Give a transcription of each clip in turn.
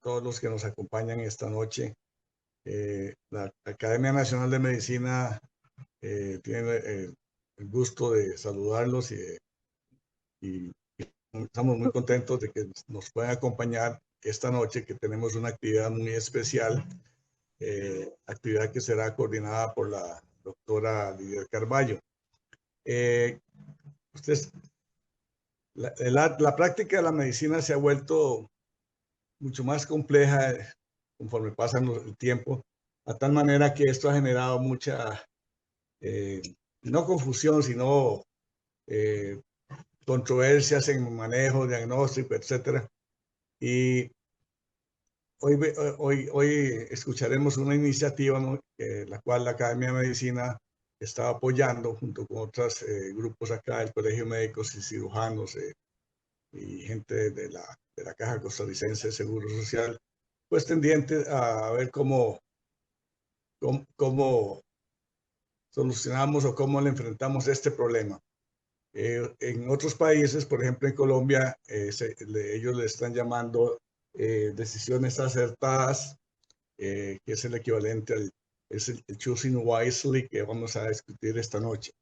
todos los que nos acompañan esta noche. La Academia Nacional de Medicina tiene el gusto de saludarlos y estamos muy contentos de que nos puedan acompañar esta noche, que tenemos una actividad muy especial, actividad que será coordinada por la doctora Lidia Carballo. La práctica de la medicina se ha vuelto mucho más compleja conforme pasa el tiempo, a tal manera que esto ha generado mucha, no confusión, sino controversias en manejo, diagnóstico, etcétera. Y hoy escucharemos una iniciativa, ¿no?, la cual la Academia de Medicina está apoyando junto con otros grupos acá, el Colegio de Médicos y Cirujanos y gente de la Caja Costarricense de Seguro Social, pues tendiente a ver cómo solucionamos o cómo le enfrentamos este problema. En otros países, por ejemplo en Colombia, ellos le están llamando decisiones acertadas, que es el equivalente al el Choosing Wisely, que vamos a discutir esta noche.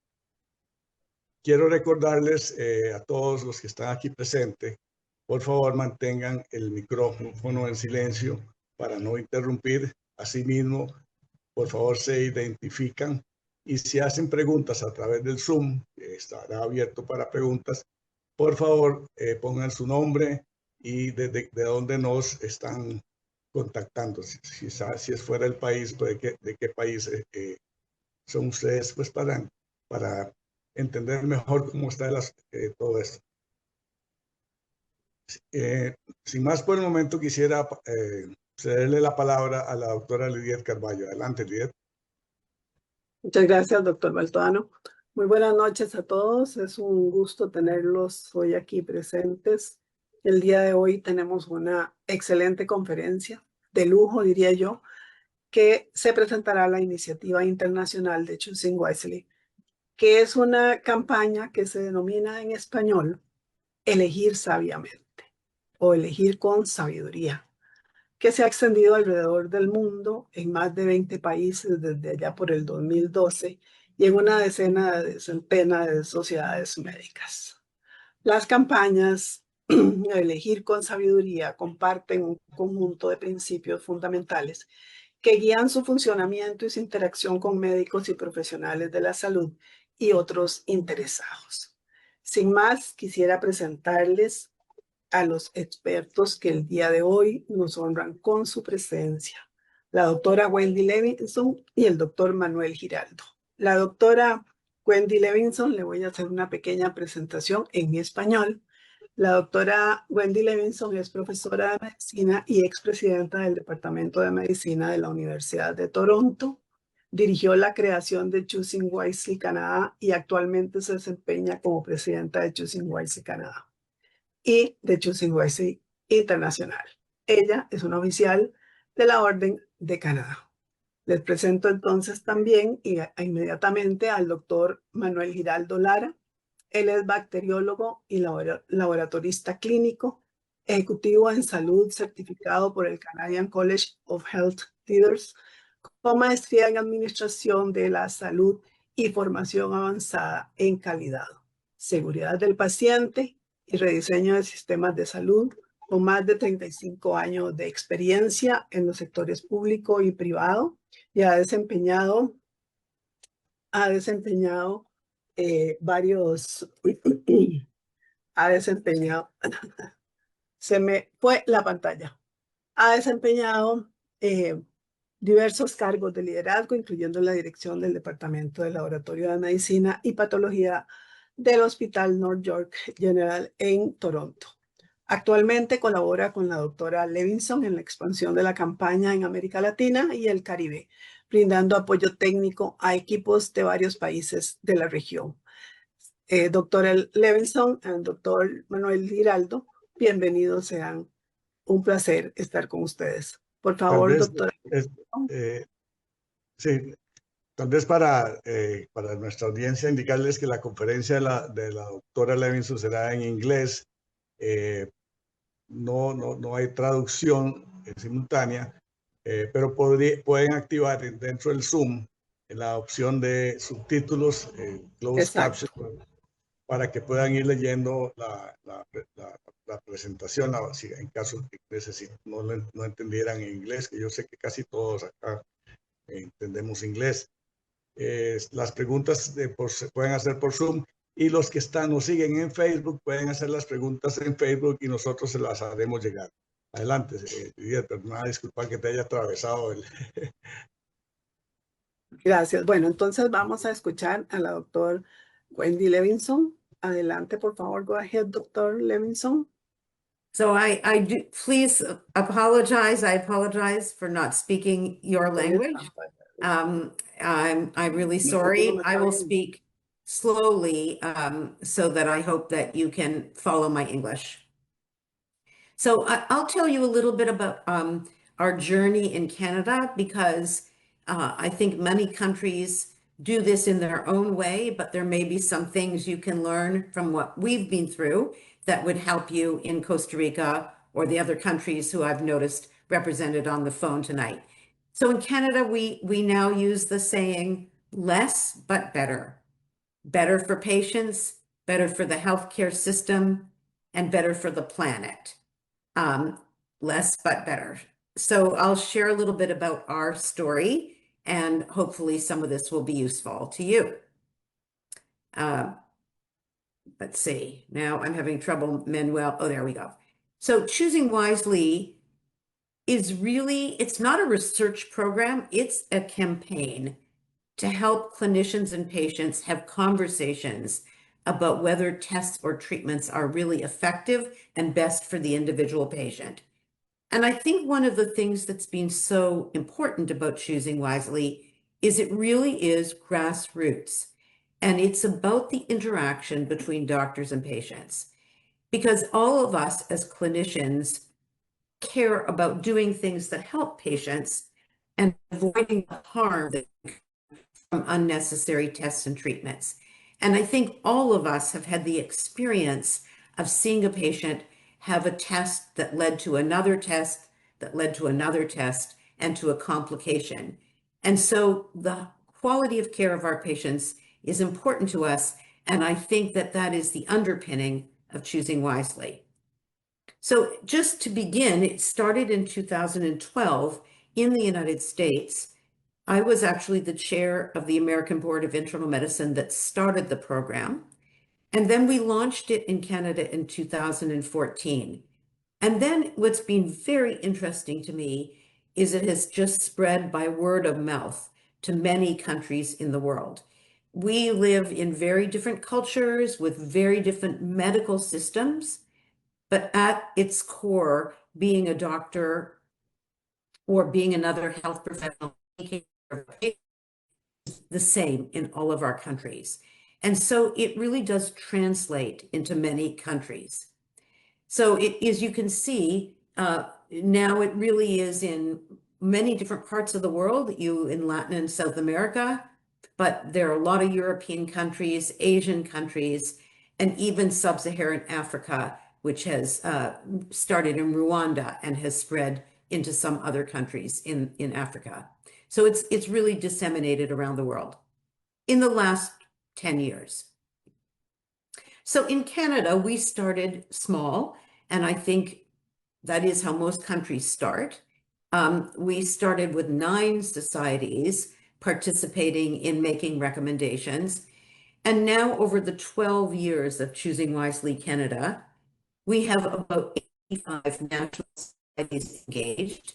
Quiero recordarles a todos los que están aquí presentes, por favor mantengan el micrófono en silencio para no interrumpir. Asimismo, por favor se identifican, y si hacen preguntas a través del Zoom, que estará abierto para preguntas, por favor pongan su nombre y de dónde nos están contactando. Si es fuera del país, pues de qué país son ustedes, pues para entender mejor cómo está todo esto. Sin más por el momento, quisiera cederle la palabra a la doctora Lidia Carballo. Adelante, Lidia. Muchas gracias, doctor Baltoano. Muy buenas noches a todos. Es un gusto tenerlos hoy aquí presentes. El día de hoy tenemos una excelente conferencia, de lujo, diría yo, que se presentará la iniciativa internacional de Choosing Wisely, que es una campaña que se denomina en español Elegir sabiamente o elegir con sabiduría, que se ha extendido alrededor del mundo en más de 20 países desde allá por el 2012 y en una centena de sociedades médicas. Las campañas Elegir con sabiduría comparten un conjunto de principios fundamentales que guían su funcionamiento y su interacción con médicos y profesionales de la salud y otros interesados. Sin más, quisiera presentarles a los expertos que el día de hoy nos honran con su presencia, la doctora Wendy Levinson y el doctor Manuel Giraldo. La doctora Wendy Levinson, le voy a hacer una pequeña presentación en español. La doctora Wendy Levinson es profesora de medicina y expresidenta del Departamento de Medicina de la Universidad de Toronto. Dirigió la creación de Choosing Wisely Canadá y actualmente se desempeña como presidenta de Choosing Wisely Canadá y de Choosing Wisely Internacional. Ella es una oficial de la Orden de Canadá. Les presento entonces también inmediatamente al doctor Manuel Giraldo Lara. Él es bacteriólogo y laboratorista clínico, ejecutivo en salud certificado por el Canadian College of Health Leaders, con maestría en administración de la salud y formación avanzada en calidad, seguridad del paciente y rediseño de sistemas de salud, con más de 35 años de experiencia en los sectores público y privado, y ha desempeñado se me fue la pantalla. Ha desempeñado diversos cargos de liderazgo, incluyendo la dirección del Departamento de Laboratorio de Medicina y Patología del Hospital North York General en Toronto. Actualmente colabora con la doctora Levinson en la expansión de la campaña en América Latina y el Caribe, brindando apoyo técnico a equipos de varios países de la región. Doctora Levinson y doctor Manuel Giraldo, bienvenidos sean. Un placer estar con ustedes. Por favor, doctora. Sí, tal vez para nuestra audiencia indicarles que la conferencia de la doctora Levinson será en inglés. no hay traducción simultánea, pero pueden activar dentro del Zoom la opción de subtítulos, closed caption, para que puedan ir leyendo la presentación, si en caso que no entendieran inglés, que yo sé que casi todos acá entendemos inglés. Las preguntas se pueden hacer por Zoom, y los que nos siguen en Facebook pueden hacer las preguntas en Facebook y nosotros se las haremos llegar. Adelante, perdona, disculpa que te haya atravesado el... Gracias. Bueno, entonces vamos a escuchar a la doctora Wendy Levinson. Adelante, por favor. Go ahead, Dr. Levinson. So I do, please apologize. I apologize for not speaking your language. I'm really sorry. I will speak slowly so that I hope that you can follow my English. So I'll tell you a little bit about our journey in Canada, because I think many countries do this in their own way, but there may be some things you can learn from what we've been through that would help you in Costa Rica or the other countries who I've noticed represented on the phone tonight. So in Canada, we now use the saying, less but better. Better for patients, better for the healthcare system, and better for the planet. Less but better. So I'll share a little bit about our story, and hopefully some of this will be useful to you. Let's see, now I'm having trouble, Manuel. Oh, there we go. So Choosing Wisely is really, it's not a research program, it's a campaign to help clinicians and patients have conversations about whether tests or treatments are really effective and best for the individual patient. And I think one of the things that's been so important about Choosing Wisely is it really is grassroots. And it's about the interaction between doctors and patients. Because all of us as clinicians care about doing things that help patients and avoiding the harm that from unnecessary tests and treatments. And I think all of us have had the experience of seeing a patient have a test that led to another test, that led to another test, and to a complication. And so the quality of care of our patients is important to us, and I think that that is the underpinning of Choosing Wisely. So just to begin, it started in 2012 in the United States. I was actually the chair of the American Board of Internal Medicine that started the program. And then we launched it in Canada in 2014. And then what's been very interesting to me is it has just spread by word of mouth to many countries in the world. We live in very different cultures with very different medical systems, but at its core, being a doctor or being another health professional is the same in all of our countries. And so it really does translate into many countries. So as you can see, now it really is in many different parts of the world, in Latin and South America, but there are a lot of European countries, Asian countries, and even sub-Saharan Africa, which has started in Rwanda and has spread into some other countries in Africa. So it's really disseminated around the world in the last 10 years. So in Canada, we started small, and I think that is how most countries start. We started with 9 societies participating in making recommendations. And now over the 12 years of Choosing Wisely Canada, we have about 85 national societies engaged.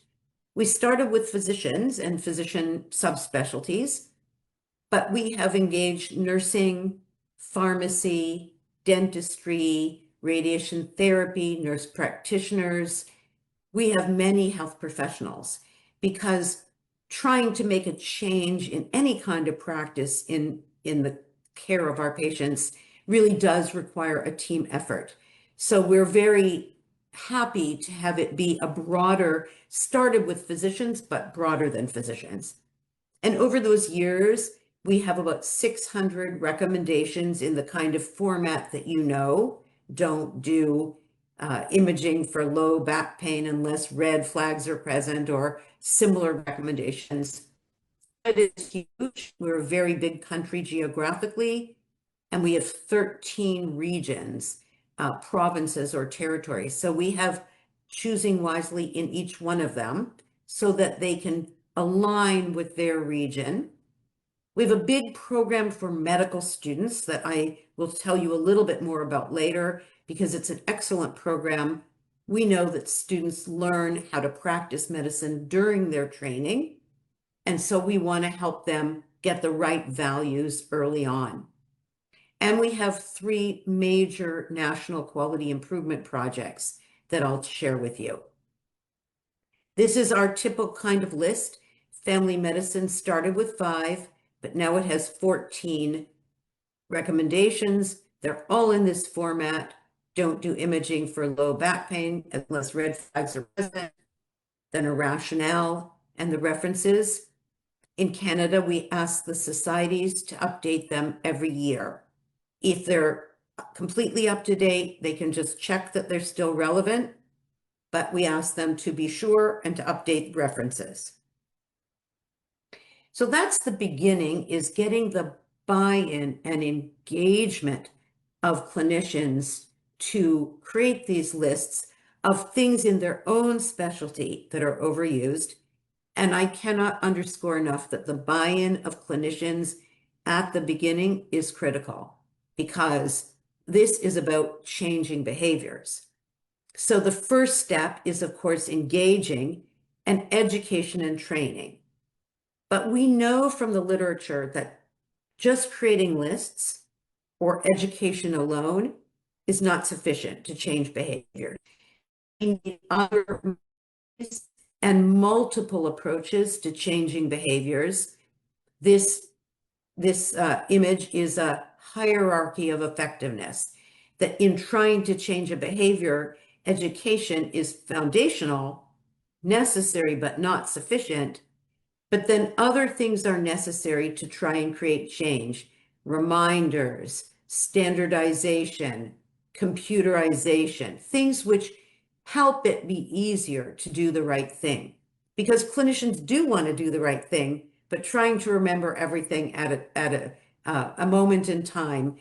We started with physicians and physician subspecialties, but we have engaged nursing, pharmacy, dentistry, radiation therapy, nurse practitioners. We have many health professionals, because trying to make a change in any kind of practice in the care of our patients really does require a team effort. So we're very happy to have it be a broader, started with physicians, but broader than physicians. And over those years, we have about 600 recommendations in the kind of format that you know, don't do, imaging for low back pain unless red flags are present, or similar recommendations. It is huge. We're a very big country geographically, and we have 13 regions, provinces or territories. So we have Choosing Wisely in each one of them so that they can align with their region. We have a big program for medical students that I will tell you a little bit more about later, because it's an excellent program. We know that students learn how to practice medicine during their training, and so we want to help them get the right values early on. And we have 3 major national quality improvement projects that I'll share with you. This is our typical kind of list. Family medicine started with 5, but now it has 14 recommendations. They're all in this format. Don't do imaging for low back pain unless red flags are present. Then a rationale and the references. In Canada, we ask the societies to update them every year. If they're completely up to date, they can just check that they're still relevant, but we ask them to be sure and to update references. So that's the beginning, is getting the buy-in and engagement of clinicians to create these lists of things in their own specialty that are overused. And I cannot underscore enough that the buy-in of clinicians at the beginning is critical, because this is about changing behaviors. So the first step is, of course, engaging and education and training. But we know from the literature that just creating lists or education alone is not sufficient to change behavior. We need other and multiple approaches to changing behaviors. This image is a hierarchy of effectiveness, that in trying to change a behavior, education is foundational, necessary, but not sufficient. But then other things are necessary to try and create change: reminders, standardization, computerization, things which help it be easier to do the right thing. Because clinicians do want to do the right thing, but trying to remember everything at a moment in time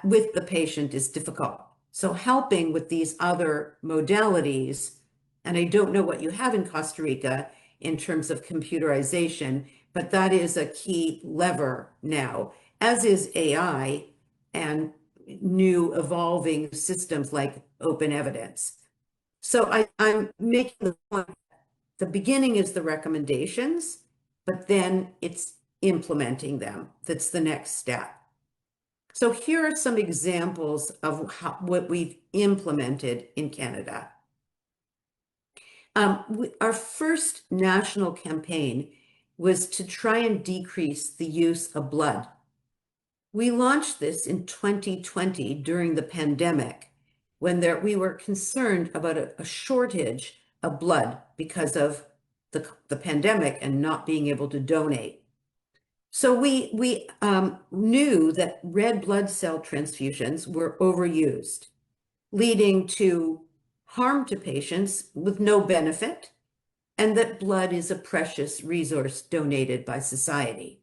with the patient is difficult. So helping with these other modalities, and I don't know what you have in Costa Rica in terms of computerization, but that is a key lever now, as is AI and new evolving systems like open evidence. So I'm making the point, the beginning is the recommendations, but then it's implementing them. That's the next step. So here are some examples of what we've implemented in Canada. Our first national campaign was to try and decrease the use of blood. We launched this in 2020 during the pandemic, when we were concerned about a shortage of blood because of the pandemic and not being able to donate. So we knew that red blood cell transfusions were overused, leading to harm to patients with no benefit, and that blood is a precious resource donated by society.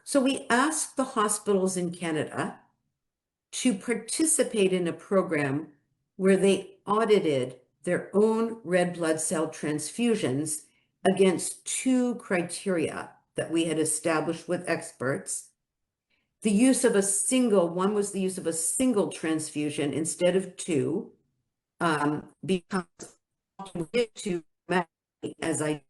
So we asked the hospitals in Canada to participate in a program where they audited their own red blood cell transfusions against 2 criteria that we had established with experts. The use of one was the use of a single transfusion instead of 2, because to as I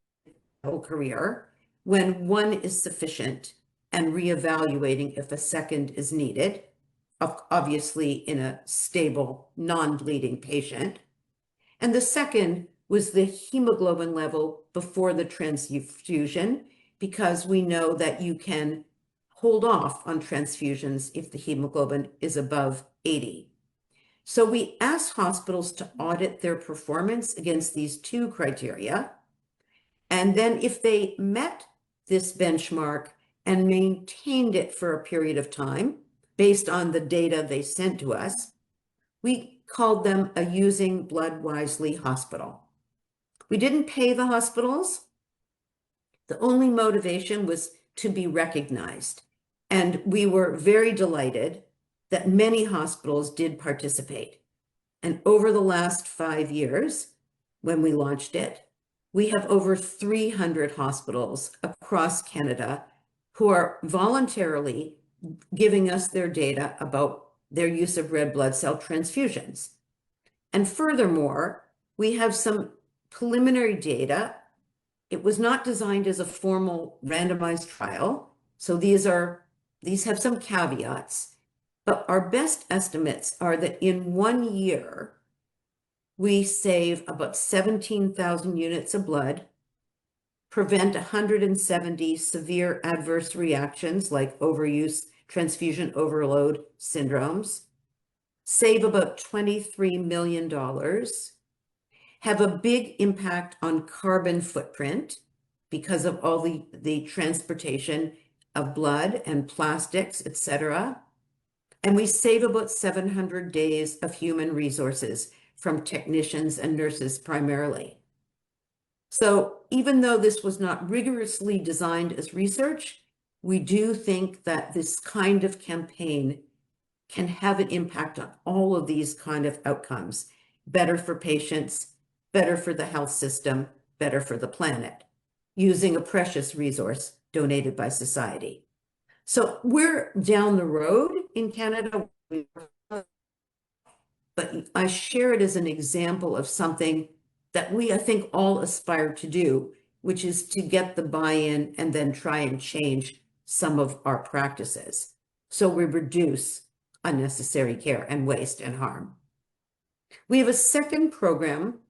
whole career, when 1 is sufficient, and reevaluating if a second is needed, obviously in a stable, non-bleeding patient. And the second was the hemoglobin level before the transfusion, because we know that you can hold off on transfusions if the hemoglobin is above 80. So we asked hospitals to audit their performance against these 2 criteria. And then if they met this benchmark and maintained it for a period of time based on the data they sent to us, we called them a Using Blood Wisely hospital. We didn't pay the hospitals. The only motivation was to be recognized. And we were very delighted that many hospitals did participate. And over the last 5 years, when we launched it, we have over 300 hospitals across Canada who are voluntarily giving us their data about their use of red blood cell transfusions. And furthermore, we have some preliminary data. It was not designed as a formal randomized trial, so these have some caveats, but our best estimates are that in 1 year, we save about 17,000 units of blood, prevent 170 severe adverse reactions like overuse, transfusion overload syndromes, save about $23 million, have a big impact on carbon footprint because of all the transportation of blood and plastics, etc. And we save about 700 days of human resources from technicians and nurses primarily. So even though this was not rigorously designed as research, we do think that this kind of campaign can have an impact on all of these kind of outcomes. Better for patients, better for the health system, better for the planet, using a precious resource donated by society. So we're down the road in Canada, but I share it as an example of something that we, I think, all aspire to do, which is to get the buy-in and then try and change some of our practices so we reduce unnecessary care and waste and harm. We have a second program,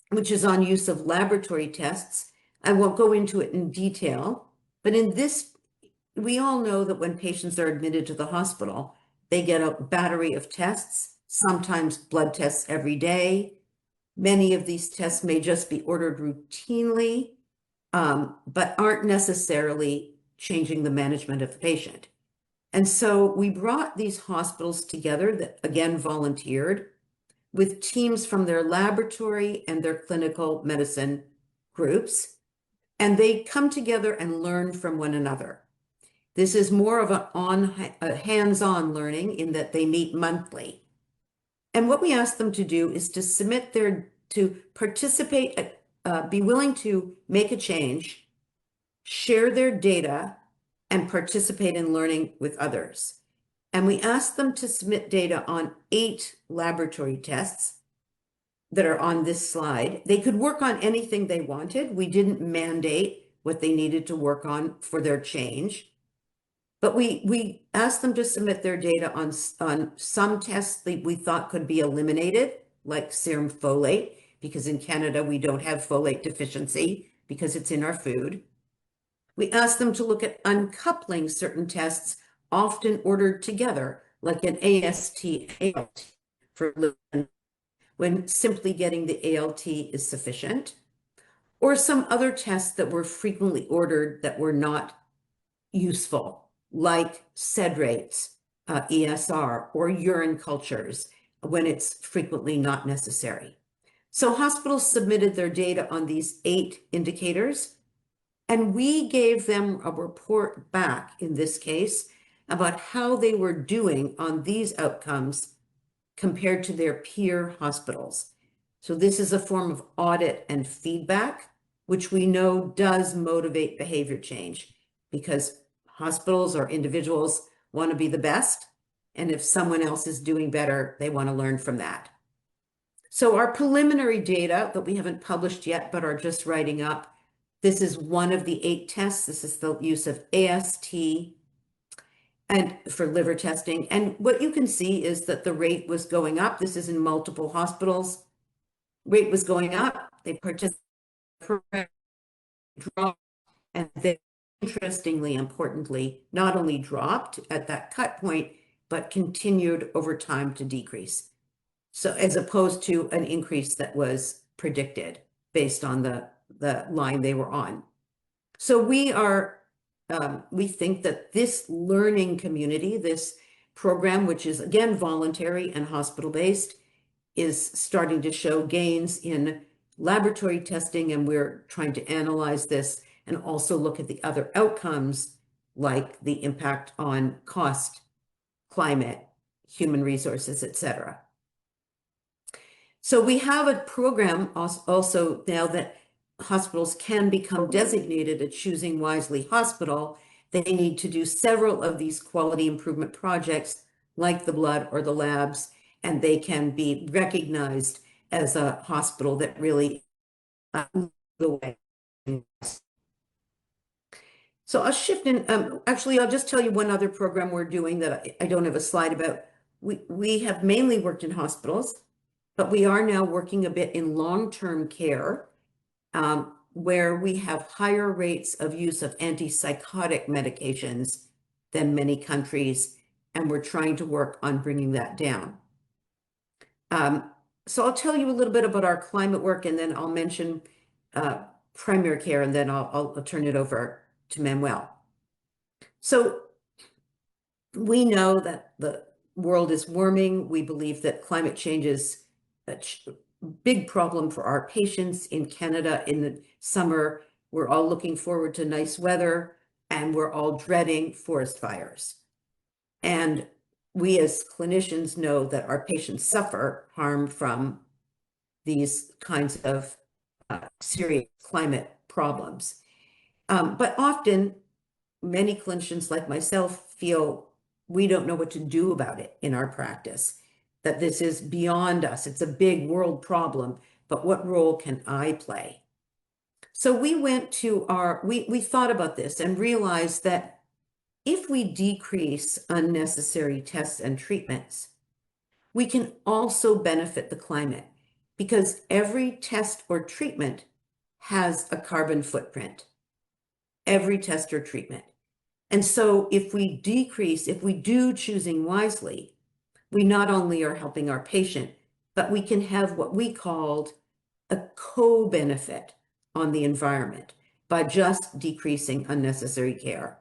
which is on use of laboratory tests. I won't go into it in detail, but in this, we all know that when patients are admitted to the hospital, they get a battery of tests, sometimes blood tests every day. Many of these tests may just be ordered routinely, but aren't necessarily changing the management of the patient. And so we brought these hospitals together that, again, volunteered with teams from their laboratory and their clinical medicine groups, and they come together and learn from one another. This is more of a hands-on learning in that they meet monthly. And what we ask them to do is to participate, be willing to make a change, share their data, and participate in learning with others. And we ask them to submit data on 8 laboratory tests that are on this slide. They could work on anything they wanted. We didn't mandate what they needed to work on for their change. But we asked them to submit their data on some tests that we thought could be eliminated, like serum folate, because in Canada we don't have folate deficiency because it's in our food. We asked them to look at uncoupling certain tests often ordered together, like an AST, ALT, for when simply getting the ALT is sufficient, or some other tests that were frequently ordered that were not useful, like SED rates, ESR, or urine cultures, when it's frequently not necessary. So hospitals submitted their data on these 8 indicators, and we gave them a report back, in this case, about how they were doing on these outcomes compared to their peer hospitals. So this is a form of audit and feedback, which we know does motivate behavior change, because hospitals or individuals want to be the best. And if someone else is doing better, they want to learn from that. So our preliminary data that we haven't published yet, but are just writing up, this is one of the 8 tests. This is the use of AST and for liver testing. And what you can see is that the rate was going up. This is in multiple hospitals. Rate was going up. They participated, and they, interestingly, importantly, not only dropped at that cut point, but continued over time to decrease. So as opposed to an increase that was predicted based on the line they were on. So we think that this learning community, this program, which is again voluntary and hospital-based, is starting to show gains in laboratory testing, and we're trying to analyze this and also look at the other outcomes like the impact on cost, climate, human resources, etc. So we have a program also now that hospitals can become designated a Choosing Wisely hospital. They need to do several of these quality improvement projects like the blood or the labs, and they can be recognized as a hospital that really the way. So I'll shift in, actually, I'll just tell you one other program we're doing that I don't have a slide about. We have mainly worked in hospitals, but we are now working a bit in long-term care, where we have higher rates of use of antipsychotic medications than many countries, and we're trying to work on bringing that down. So I'll tell you a little bit about our climate work, and then I'll mention primary care, and then I'll turn it over to Manuel. So we know that the world is warming. We believe that climate change is a big problem for our patients in Canada in the summer. We're all looking forward to nice weather, and we're all dreading forest fires. And we as clinicians know that our patients suffer harm from these kinds of serious climate problems. But often, many clinicians like myself feel we don't know what to do about it in our practice, that this is beyond us. It's a big world problem, but what role can I play? So we went to we thought about this and realized that if we decrease unnecessary tests and treatments, we can also benefit the climate, because every test or treatment has a carbon footprint. Every test or treatment. And so if we do Choosing Wisely, we not only are helping our patient, but we can have what we called a co-benefit on the environment by just decreasing unnecessary care.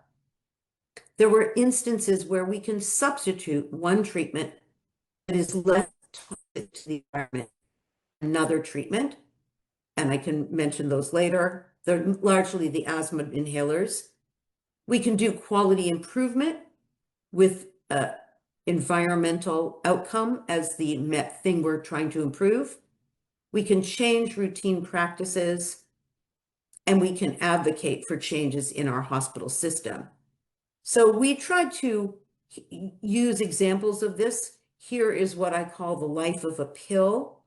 There were instances where we can substitute one treatment that is less toxic to the environment, another treatment, and I can mention those later. They're largely the asthma inhalers. We can do quality improvement with environmental outcome as the thing we're trying to improve. We can change routine practices, and we can advocate for changes in our hospital system. So we tried to use examples of this. Here is what I call the life of a pill,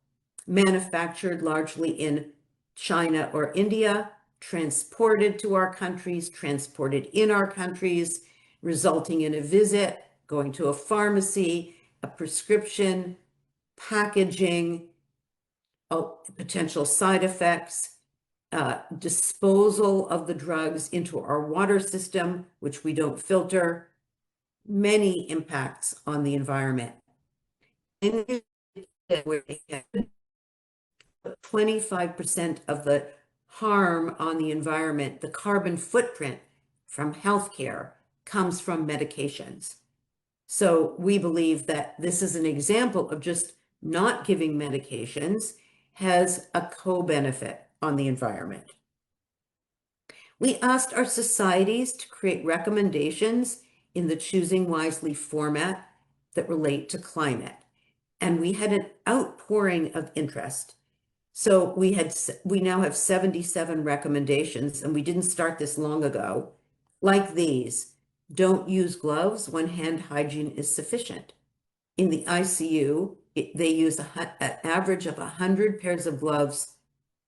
manufactured largely in China or India, transported to our countries, transported in our countries, resulting in a visit, going to a pharmacy, a prescription, packaging, potential side effects, disposal of the drugs into our water system, which we don't filter, many impacts on the environment. And 25% of the harm on the environment, the carbon footprint from healthcare, comes from medications. So we believe that this is an example of just not giving medications has a co-benefit on the environment. We asked our societies to create recommendations in the Choosing Wisely format that relate to climate, and we had an outpouring of interest. So we now have 77 recommendations, and we didn't start this long ago, like these. Don't use gloves when hand hygiene is sufficient. In the ICU, they use an average of 100 pairs of gloves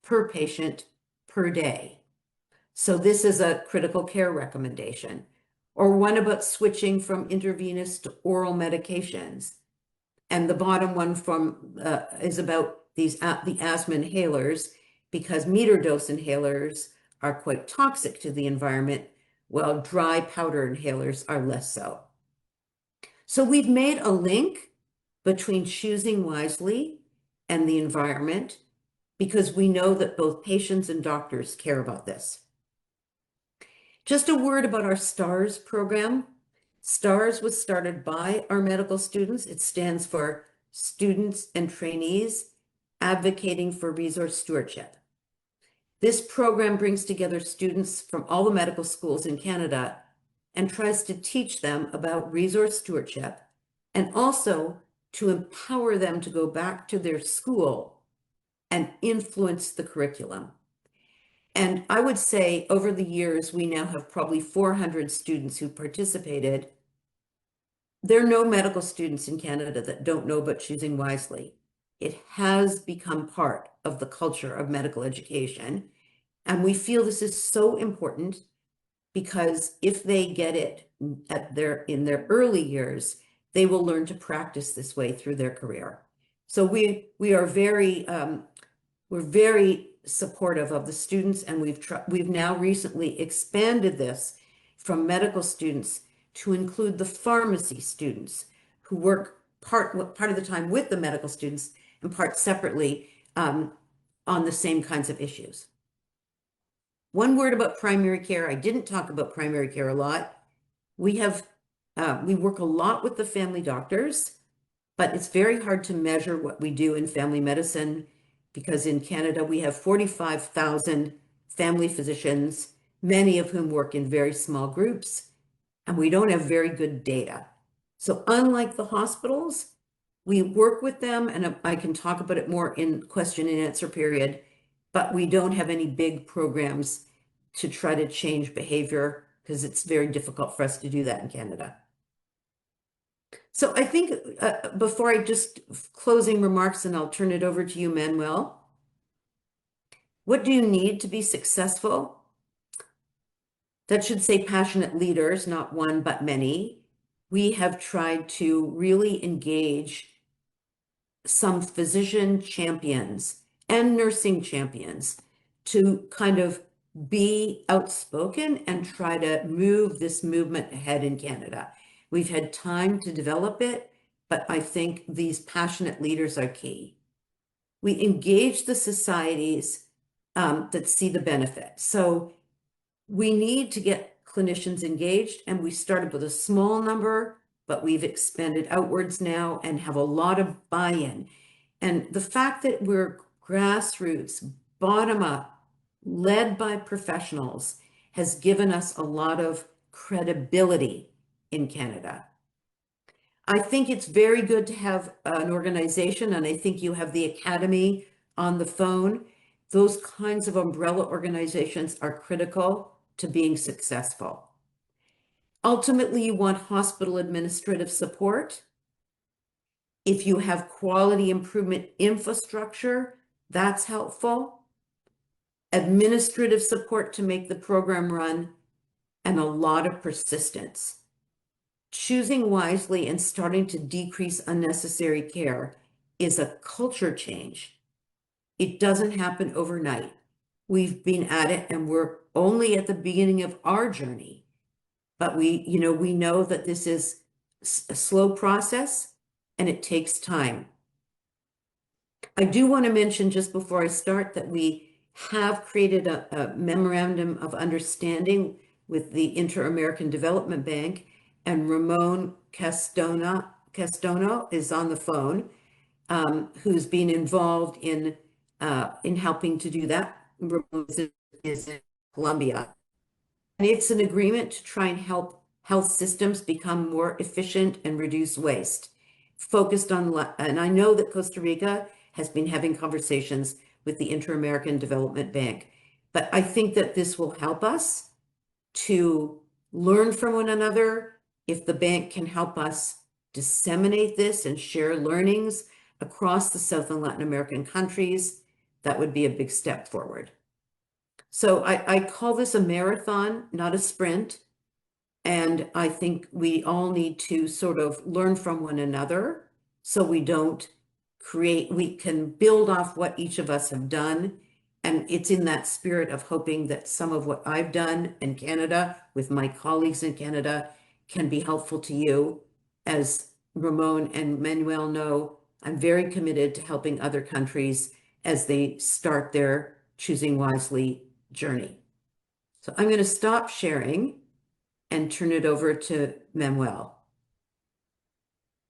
per patient per day. So this is a critical care recommendation. Or one about switching from intravenous to oral medications. And the bottom one is about the asthma inhalers, because meter dose inhalers are quite toxic to the environment, while dry powder inhalers are less so. So we've made a link between Choosing Wisely and the environment, because we know that both patients and doctors care about this. Just a word about our STARS program. STARS was started by our medical students. It stands for students and trainees advocating for resource stewardship. This program brings together students from all the medical schools in Canada and tries to teach them about resource stewardship and also to empower them to go back to their school and influence the curriculum. And I would say over the years, we now have probably 400 students who participated. There are no medical students in Canada that don't know about Choosing Wisely. It has become part of the culture of medical education. And we feel this is so important because if they get it in their early years, they will learn to practice this way through their career. So we are very we're very supportive of the students, and we've now recently expanded this from medical students to include the pharmacy students who work part of the time with the medical students and part separately on the same kinds of issues. One word about primary care. I didn't talk about primary care a lot. We work a lot with the family doctors, but it's very hard to measure what we do in family medicine because in Canada, we have 45,000 family physicians, many of whom work in very small groups, and we don't have very good data. So unlike the hospitals, we work with them, and I can talk about it more in question and answer period, but we don't have any big programs to try to change behavior because it's very difficult for us to do that in Canada. So I think before I just closing remarks, and I'll turn it over to you, Manuel. What do you need to be successful? That should say passionate leaders, not one, but many. We have tried to really engage some physician champions and nursing champions to kind of be outspoken and try to move this movement ahead in Canada. We've had time to develop it, but I think these passionate leaders are key. We engage the societies that see the benefit. So we need to get clinicians engaged, and we started with a small number, but we've expanded outwards now and have a lot of buy-in. And the fact that we're grassroots, bottom up, led by professionals has given us a lot of credibility in Canada. I think it's very good to have an organization, and I think you have the Academy on the phone. Those kinds of umbrella organizations are critical to being successful. Ultimately, you want hospital administrative support. If you have quality improvement infrastructure, that's helpful. Administrative support to make the program run, and a lot of persistence. Choosing wisely and starting to decrease unnecessary care is a culture change. It doesn't happen overnight. We've been at it and we're only at the beginning of our journey. But we know that this is a slow process and it takes time. I do want to mention just before I start that we have created a memorandum of understanding with the Inter-American Development Bank, and Ramon Castono is on the phone, who's been involved in helping to do that. Ramon is in Colombia. And it's an agreement to try and help health systems become more efficient and reduce waste. Focused on, and I know that Costa Rica has been having conversations with the Inter-American Development Bank, but I think that this will help us to learn from one another. If the bank can help us disseminate this and share learnings across the South and Latin American countries, that would be a big step forward. So I call this a marathon, not a sprint. And I think we all need to sort of learn from one another so we don't we can build off what each of us have done. And it's in that spirit of hoping that some of what I've done in Canada with my colleagues in Canada can be helpful to you. As Ramon and Manuel know, I'm very committed to helping other countries as they start their Choosing Wisely journey. So I'm going to stop sharing and turn it over to Manuel.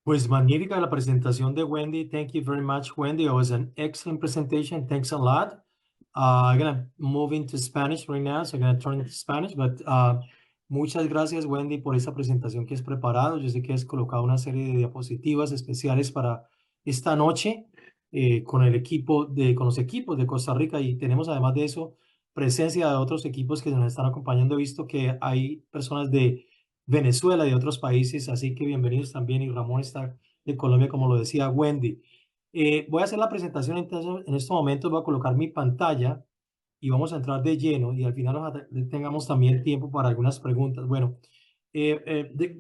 Pues magnífica la presentación de Wendy. Thank you very much, Wendy. It was an excellent presentation. Thanks a lot. I'm going to move into Spanish right now, so I'm going to turn into Spanish, but muchas gracias, Wendy, por esa presentación que has preparado. Yo sé que has colocado una serie de diapositivas especiales para esta noche con los equipos de Costa Rica, y tenemos además de eso presencia de otros equipos que nos están acompañando. He visto que hay personas de Venezuela y de otros países, así que bienvenidos también, y Ramón está de Colombia, como lo decía Wendy. Voy a hacer la presentación, entonces en estos momentos voy a colocar mi pantalla y vamos a entrar de lleno, y al final tengamos también tiempo para algunas preguntas. Bueno,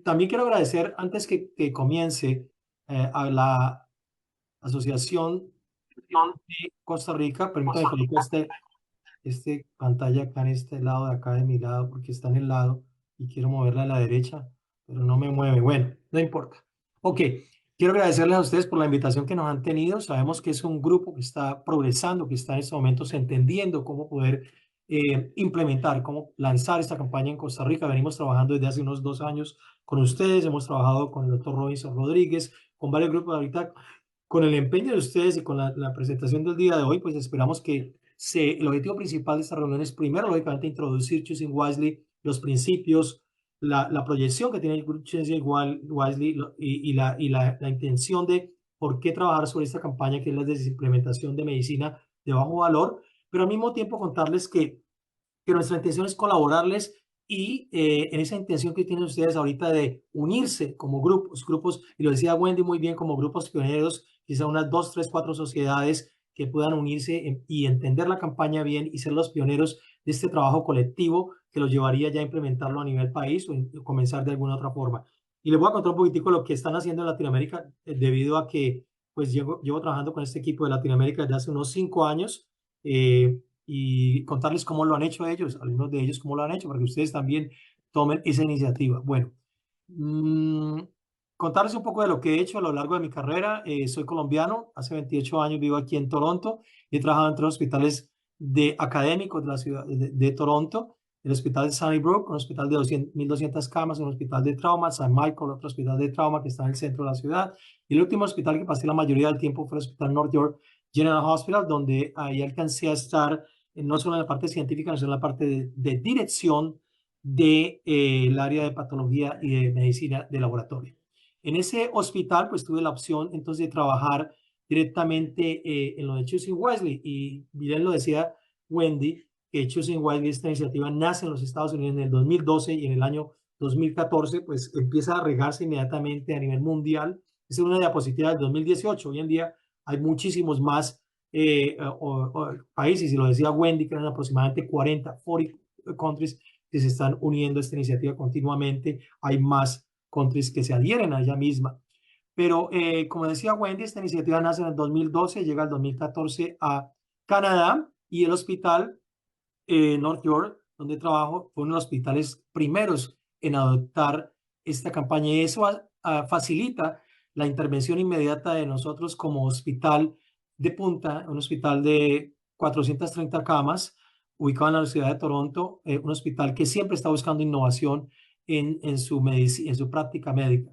también quiero agradecer, antes que comience, a la Asociación de Costa Rica. Permítanme colocar este pantalla acá en este lado de acá de mi lado, porque está en el lado y quiero moverla a la derecha, pero no me mueve. Bueno, no importa. Ok, quiero agradecerles a ustedes por la invitación que nos han tenido. Sabemos que es un grupo que está progresando, que está en estos momentos entendiendo cómo poder implementar, cómo lanzar esta campaña en Costa Rica. Venimos trabajando desde hace unos 2 años con ustedes. Hemos trabajado con el doctor Robinson Rodríguez, con varios grupos. Ahorita, con el empeño de ustedes y con la presentación del día de hoy, pues esperamos que el objetivo principal de esta reunión es, primero, lógicamente, introducir Choosing Wisely, los principios, la proyección que tiene el grupo Choosing Wisely y la intención de por qué trabajar sobre esta campaña, que es la desimplementación de medicina de bajo valor, pero al mismo tiempo contarles que nuestra intención es colaborarles, y en esa intención que tienen ustedes ahorita de unirse como grupos, y lo decía Wendy muy bien, como grupos pioneros, quizá unas 2, 3, 4 sociedades que puedan unirse y entender la campaña bien y ser los pioneros de este trabajo colectivo que los llevaría ya a implementarlo a nivel país, o comenzar de alguna otra forma. Y les voy a contar un poquitico lo que están haciendo en Latinoamérica, debido a que pues llevo trabajando con este equipo de Latinoamérica desde hace unos 5 años, y contarles cómo lo han hecho ellos, algunos de ellos cómo lo han hecho, para que ustedes también tomen esa iniciativa. Bueno, contarles un poco de lo que he hecho a lo largo de mi carrera. Soy colombiano, hace 28 años vivo aquí en Toronto. He trabajado en 3 hospitales académicos de la ciudad de Toronto: el hospital de Sunnybrook, un hospital de 1,200 camas, un hospital de trauma; St. Michael, otro hospital de trauma que está en el centro de la ciudad; y el último hospital que pasé la mayoría del tiempo fue el Hospital North York General Hospital, donde ahí alcancé a estar no solo en la parte científica, sino en la parte de dirección del área de patología y de medicina de laboratorio. En ese hospital, pues tuve la opción entonces de trabajar directamente en lo de Choosing Wisely, y bien lo decía Wendy, que Choosing Wisely, esta iniciativa, nace en los Estados Unidos en el 2012, y en el año 2014 pues empieza a regarse inmediatamente a nivel mundial. Esa es una diapositiva del 2018. Hoy en día hay muchísimos más países, y lo decía Wendy, que eran aproximadamente 40 countries que se están uniendo a esta iniciativa continuamente. Hay más countries que se adhieren a ella misma. Pero como decía Wendy, esta iniciativa nace en el 2012, llega al 2014 a Canadá, y el hospital North York, donde trabajo, fue uno de los hospitales primeros en adoptar esta campaña, y eso facilita la intervención inmediata de nosotros como hospital de punta, un hospital de 430 camas, ubicado en la Universidad de Toronto, un hospital que siempre está buscando innovación en su práctica médica.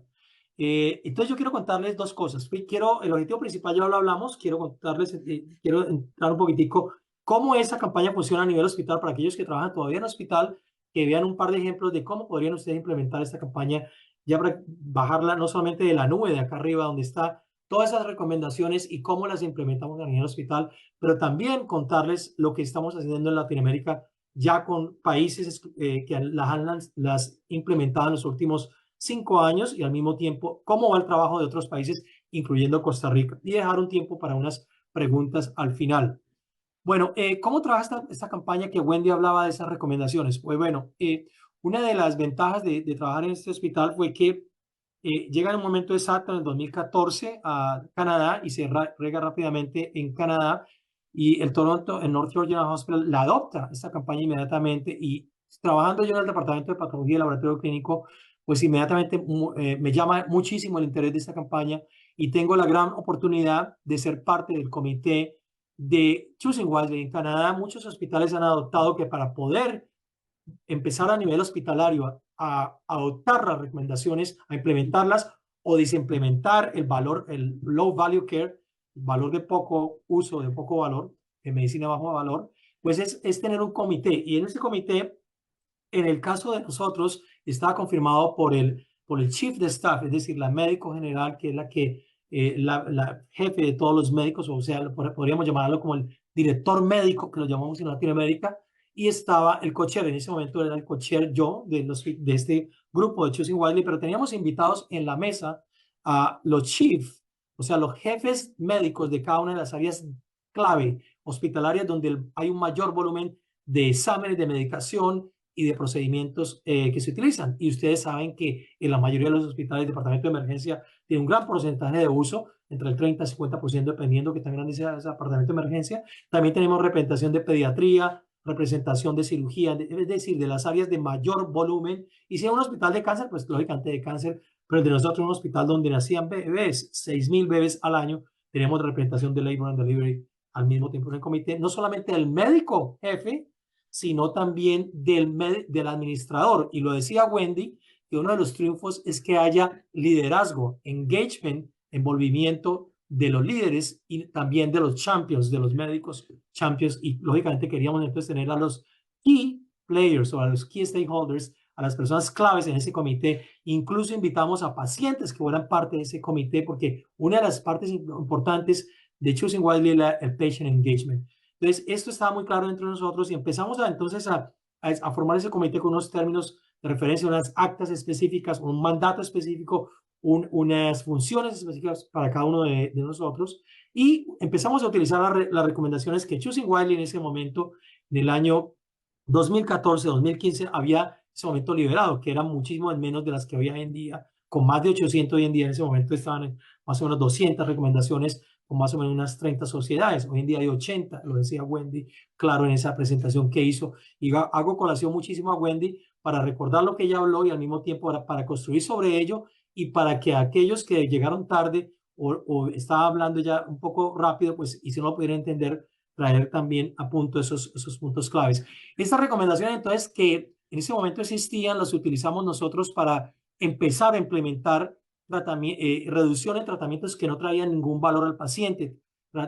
Entonces yo quiero contarles 2 cosas. El objetivo principal ya lo hablamos. Quiero contarles, quiero entrar un poquitico cómo esa campaña funciona a nivel hospital, para aquellos que trabajan todavía en hospital, que vean un par de ejemplos de cómo podrían ustedes implementar esta campaña, ya para bajarla no solamente de la nube de acá arriba, donde está todas esas recomendaciones, y cómo las implementamos a nivel hospital, pero también contarles lo que estamos haciendo en Latinoamérica, ya con países que las implementado en los últimos 5 años, y al mismo tiempo cómo va el trabajo de otros países, incluyendo Costa Rica, y dejar un tiempo para unas preguntas al final. Bueno, ¿cómo trabaja esta campaña que Wendy hablaba de esas recomendaciones? Pues bueno, una de las ventajas de trabajar en este hospital fue que llega en un momento exacto, en el 2014, a Canadá, y se rega rápidamente en Canadá, y el North York General Hospital la adopta esta campaña inmediatamente, y trabajando yo en el departamento de patología y laboratorio clínico, pues inmediatamente me llama muchísimo el interés de esta campaña, y tengo la gran oportunidad de ser parte del comité de Choosing Wisely en Canadá. Muchos hospitales han adoptado que para poder empezar a nivel hospitalario a adoptar las recomendaciones, a implementarlas, o desimplementar el valor, el low value care, valor de poco uso, de poco valor, en medicina de bajo valor, pues es tener un comité. Y en ese comité, en el caso de nosotros, estaba confirmado por el chief de staff, es decir, la médico general, que es la que, la jefe de todos los médicos, o sea, podríamos llamarlo como el director médico, que lo llamamos en Latinoamérica, y estaba el cochair. En ese momento era el cochair yo de este grupo de Choosing Wisely, pero teníamos invitados en la mesa a los chief, o sea, los jefes médicos de cada una de las áreas clave hospitalarias donde hay un mayor volumen de exámenes, de medicación y de procedimientos que se utilizan. Y ustedes saben que en la mayoría de los hospitales, el departamento de emergencia tiene un gran porcentaje de uso, entre el 30 y 50%, dependiendo que tan grande sea ese departamento de emergencia. También tenemos representación de pediatría, representación de cirugía, es decir, de las áreas de mayor volumen. Y si es un hospital de cáncer, pues lógicamente de cáncer, pero el de nosotros es un hospital donde nacían bebés, 6,000 bebés al año, tenemos representación de Labor and Delivery al mismo tiempo en el comité, no solamente del médico jefe, sino también del administrador. Y lo decía Wendy, que uno de los triunfos es que haya liderazgo, engagement, envolvimiento de los líderes y también de los champions, de los médicos champions. Y lógicamente queríamos entonces tener a los key players o a los key stakeholders, a las personas claves en ese comité. Incluso invitamos a pacientes que fueran parte de ese comité, porque una de las partes importantes de Choosing Wisely es el patient engagement. Entonces, esto estaba muy claro entre nosotros y empezamos entonces a formar ese comité con unos términos de referencia, unas actas específicas, un mandato específico, unas funciones específicas para cada uno de nosotros, y empezamos a utilizar las recomendaciones que Choosing Wisely en ese momento, en el año 2014, 2015, había en ese momento liberado, que eran muchísimo menos de las que había hoy en día, con más de 800 hoy en día. En ese momento estaban en más o menos 200 recomendaciones, con más o menos unas 30 sociedades. Hoy en día hay 80, lo decía Wendy, claro, en esa presentación que hizo. Y hago colación muchísimo a Wendy para recordar lo que ella habló y al mismo tiempo para construir sobre ello y para que aquellos que llegaron tarde o estaba hablando ya un poco rápido, pues y si no lo pudieran entender, traer también a punto esos puntos claves. Estas recomendaciones entonces que en ese momento existían, las utilizamos nosotros para empezar a implementar reducción en tratamientos que no traían ningún valor al paciente.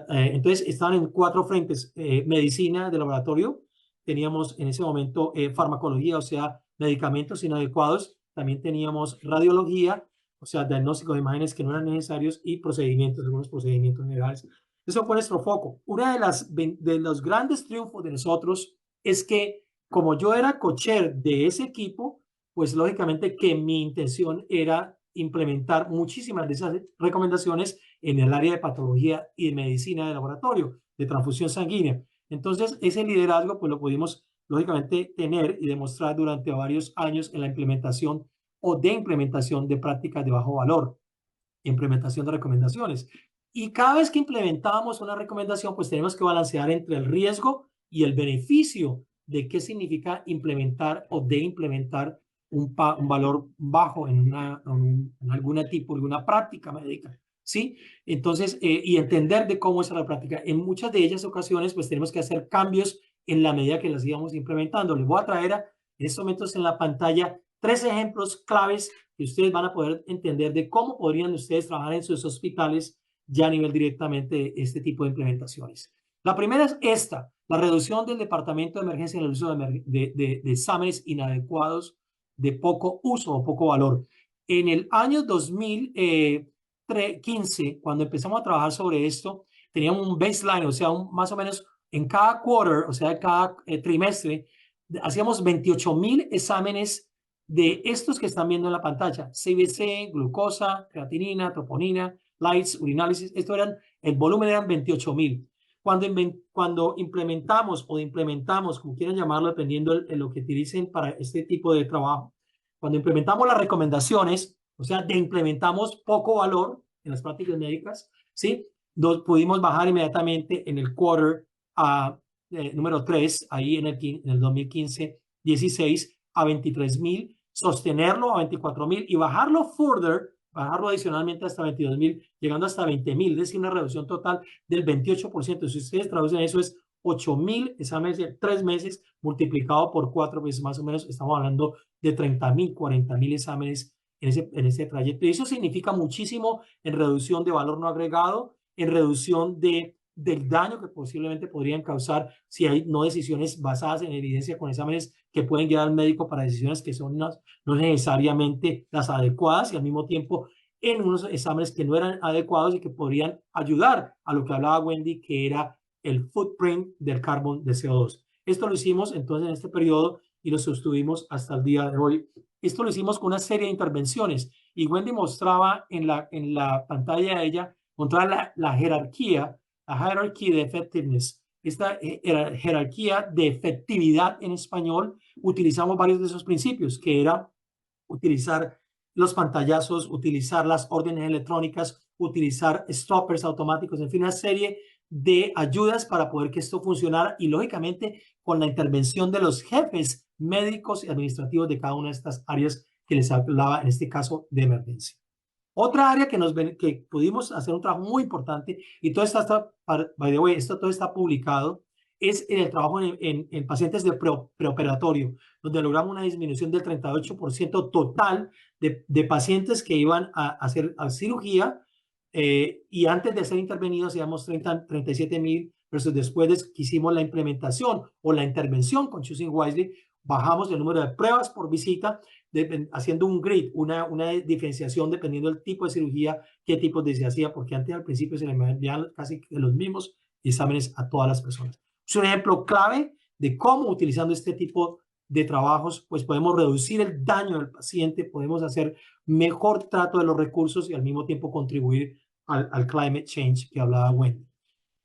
Entonces estaban en 4 frentes: medicina de laboratorio, teníamos en ese momento farmacología, o sea, medicamentos inadecuados, también teníamos radiología, o sea, diagnóstico de imágenes que no eran necesarios, y procedimientos, algunos procedimientos generales. Eso fue nuestro foco. Una de los grandes triunfos de nosotros es que, como yo era cochair de ese equipo, pues lógicamente que mi intención era implementar muchísimas de esas recomendaciones en el área de patología y de medicina de laboratorio, de transfusión sanguínea. Entonces, ese liderazgo pues lo pudimos lógicamente tener y demostrar durante varios años en la implementación o de implementación de prácticas de bajo valor, implementación de recomendaciones. Y cada vez que implementábamos una recomendación, pues tenemos que balancear entre el riesgo y el beneficio de qué significa implementar o de implementar un valor bajo en alguna práctica médica, ¿sí? Entonces, y entender de cómo es la práctica. En muchas de ellas ocasiones, pues tenemos que hacer cambios en la medida que las íbamos implementando. Les voy a traer en estos momentos en la pantalla 3 ejemplos claves que ustedes van a poder entender de cómo podrían ustedes trabajar en sus hospitales ya a nivel directamente este tipo de implementaciones. La primera es esta: la reducción del departamento de emergencia en el uso de exámenes inadecuados, de poco uso o poco valor. En el año 2015, cuando empezamos a trabajar sobre esto, teníamos un baseline, o sea, más o menos en cada quarter, o sea, cada trimestre, hacíamos 28,000 exámenes de estos que están viendo en la pantalla: CBC, glucosa, creatinina, troponina, lights, urinálisis. El volumen eran 28,000. Cuando implementamos, como quieran llamarlo, dependiendo de lo que utilicen para este tipo de trabajo, cuando implementamos las recomendaciones, o sea, implementamos poco valor en las prácticas médicas, ¿sí? Pudimos bajar inmediatamente en el quarter número 3, ahí en el 2015-16, a 23,000, sostenerlo a 24,000 y bajarlo adicionalmente hasta 22,000, llegando hasta 20,000, es decir, una reducción total del 28%. Si ustedes traducen eso, es 8,000 exámenes en 3 meses multiplicado por 4, pues más o menos estamos hablando de 30,000, 40,000 exámenes en ese trayecto. Y eso significa muchísimo en reducción de valor no agregado, en reducción del daño que posiblemente podrían causar si hay no decisiones basadas en evidencia con exámenes que pueden guiar al médico para decisiones que son no necesariamente las adecuadas, y al mismo tiempo en unos exámenes que no eran adecuados y que podrían ayudar a lo que hablaba Wendy, que era el footprint del carbón de CO2. Esto lo hicimos entonces en este periodo y lo sostuvimos hasta el día de hoy. Esto lo hicimos con una serie de intervenciones, y Wendy mostraba en la pantalla de ella, mostraba la jerarquía, la hierarchy de effectiveness. Esta jerarquía de efectividad en español, utilizamos varios de esos principios, que era utilizar los pantallazos, utilizar las órdenes electrónicas, utilizar stoppers automáticos, en fin, una serie de ayudas para poder que esto funcionara, y lógicamente con la intervención de los jefes médicos y administrativos de cada una de estas áreas que les hablaba, en este caso de emergencia. Otra área que pudimos hacer un trabajo muy importante, y todo está, by the way, todo está publicado, es en el trabajo en pacientes de preoperatorio, donde logramos una disminución del 38% total de pacientes que iban a hacer cirugía, y antes de ser intervenidos hacíamos 37,000 versus después de que hicimos la implementación o la intervención con Choosing Wisely, bajamos el número de pruebas por visita, haciendo un grid, una diferenciación dependiendo del tipo de cirugía, qué tipo se hacía, porque antes al principio se le enviaban casi los mismos exámenes a todas las personas. Es un ejemplo clave de cómo, utilizando este tipo de trabajos, pues podemos reducir el daño del paciente, podemos hacer mejor trato de los recursos y al mismo tiempo contribuir al climate change que hablaba Wendy.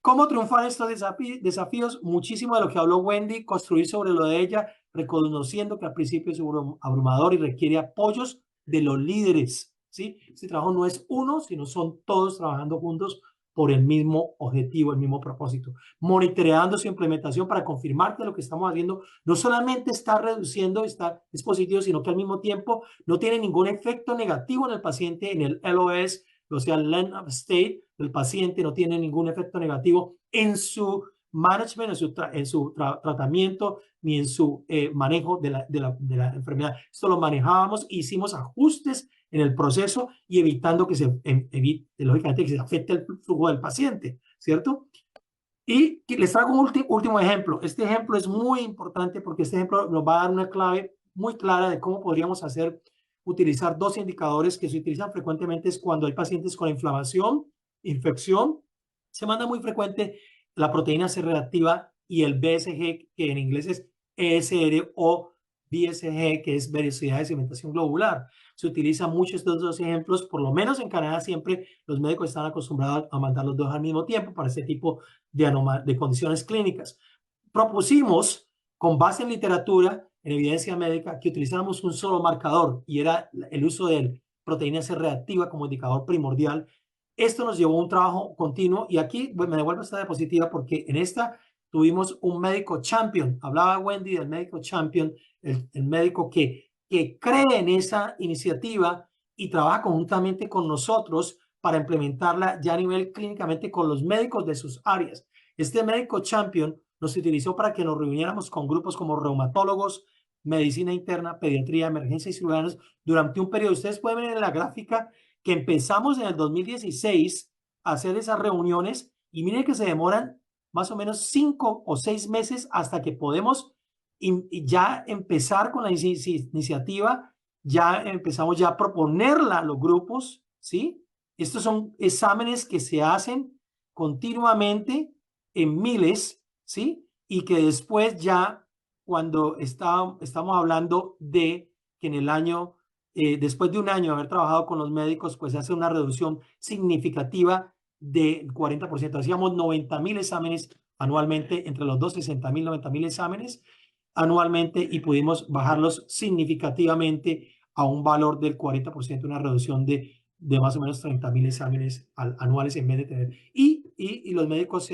¿Cómo triunfar estos desafíos? Muchísimo de lo que habló Wendy, construir sobre lo de ella, reconociendo que al principio es abrumador y requiere apoyos de los líderes, ¿sí? Este trabajo no es uno, sino son todos trabajando juntos por el mismo objetivo, el mismo propósito, monitoreando su implementación para confirmar que lo que estamos haciendo no solamente está reduciendo, es positivo, sino que al mismo tiempo no tiene ningún efecto negativo en el paciente, en el LOS, o sea, el length of stay del paciente, no tiene ningún efecto negativo en su management, en su tratamiento, ni en su manejo de la enfermedad. Esto lo manejábamos, hicimos ajustes en el proceso y evitando que se evite, lógicamente, que se afecte el flujo del paciente, ¿cierto? Y les traigo un último ejemplo. Este ejemplo es muy importante porque este ejemplo nos va a dar una clave muy clara de cómo podríamos utilizar dos indicadores que se utilizan frecuentemente. Es cuando hay pacientes con inflamación, infección, se manda muy frecuente la proteína C reactiva y el BSG, que en inglés es ESR, o BSG, que es velocidad de segmentación globular. Se utilizan mucho estos dos ejemplos, por lo menos en Canadá siempre los médicos están acostumbrados a mandar los dos al mismo tiempo para este tipo de condiciones clínicas. Propusimos, con base en literatura, en evidencia médica, que utilizáramos un solo marcador, y era el uso de proteína C reactiva como indicador primordial. Esto nos llevó a un trabajo continuo, y aquí me devuelvo esta diapositiva porque en esta tuvimos un médico champion. Hablaba Wendy del médico champion, el médico que cree en esa iniciativa y trabaja conjuntamente con nosotros para implementarla ya a nivel clínicamente con los médicos de sus áreas. Este médico champion nos utilizó para que nos reuniéramos con grupos como reumatólogos, medicina interna, pediatría, emergencia y cirujanos durante un periodo. Ustedes pueden ver en la gráfica que empezamos en el 2016 a hacer esas reuniones, y miren que se demoran más o menos 5 o 6 meses hasta que podemos ya empezar con la iniciativa, ya empezamos ya a proponerla a los grupos, ¿sí? Estos son exámenes que se hacen continuamente en miles, ¿sí? Y que después ya, cuando estamos hablando de que en el año, después de un año de haber trabajado con los médicos, pues se hace una reducción significativa del 40%. Hacíamos 90,000 exámenes anualmente, entre los dos, 60,000, 90,000 exámenes anualmente, y pudimos bajarlos significativamente a un valor del 40%, una reducción de más o menos 30,000 exámenes anuales en vez de tener. Y los médicos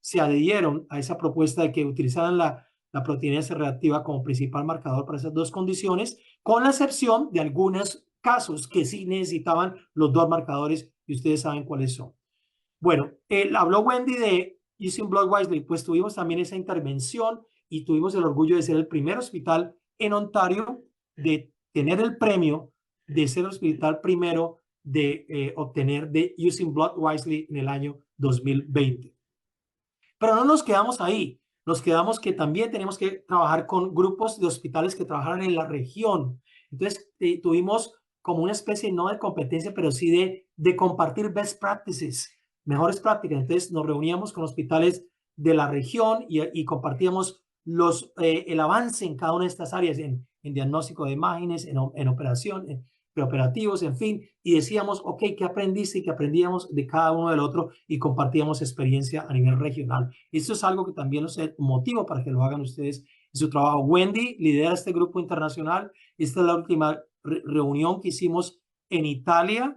se adhirieron a esa propuesta de que utilizaran la proteína C reactiva como principal marcador para esas dos condiciones, con la excepción de algunos casos que sí necesitaban los dos marcadores, y ustedes saben cuáles son. Bueno, habló Wendy de Using Blood Wisely, pues tuvimos también esa intervención y tuvimos el orgullo de ser el primer hospital en Ontario de tener el premio de ser el hospital primero de obtener de Using Blood Wisely en el año 2020. Pero no nos quedamos ahí. Nos quedamos que también tenemos que trabajar con grupos de hospitales que trabajaran en la región. Entonces, tuvimos como una especie, no de competencia, pero sí de compartir best practices, mejores prácticas. Entonces, nos reuníamos con hospitales de la región y compartíamos el avance en cada una de estas áreas, en diagnóstico de imágenes, en operación, preoperativos, en fin, y decíamos, ok, ¿qué aprendiste y qué aprendíamos de cada uno del otro? Y compartíamos experiencia a nivel regional. Esto es algo que también los motivo para que lo hagan ustedes en su trabajo. Wendy lidera este grupo internacional. Esta es la última reunión que hicimos en Italia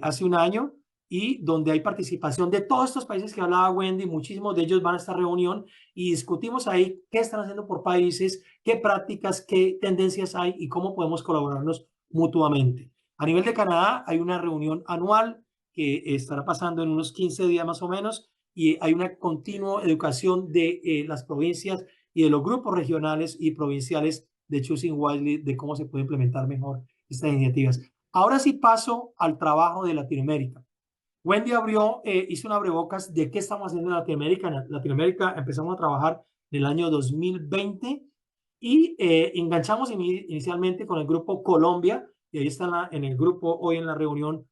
hace un año, y donde hay participación de todos estos países que hablaba Wendy. Muchísimos de ellos van a esta reunión y discutimos ahí qué están haciendo por países, qué prácticas, qué tendencias hay y cómo podemos colaborarnos mutuamente. A nivel de Canadá hay una reunión anual que estará pasando en unos 15 días más o menos, y hay una continua educación de las provincias y de los grupos regionales y provinciales de Choosing Wisely, de cómo se puede implementar mejor estas iniciativas. Ahora sí paso al trabajo de Latinoamérica. Wendy hizo un abrebocas de qué estamos haciendo en Latinoamérica. En Latinoamérica empezamos a trabajar en el año 2020 y enganchamos inicialmente con el grupo Colombia, y ahí está en el grupo hoy en la reunión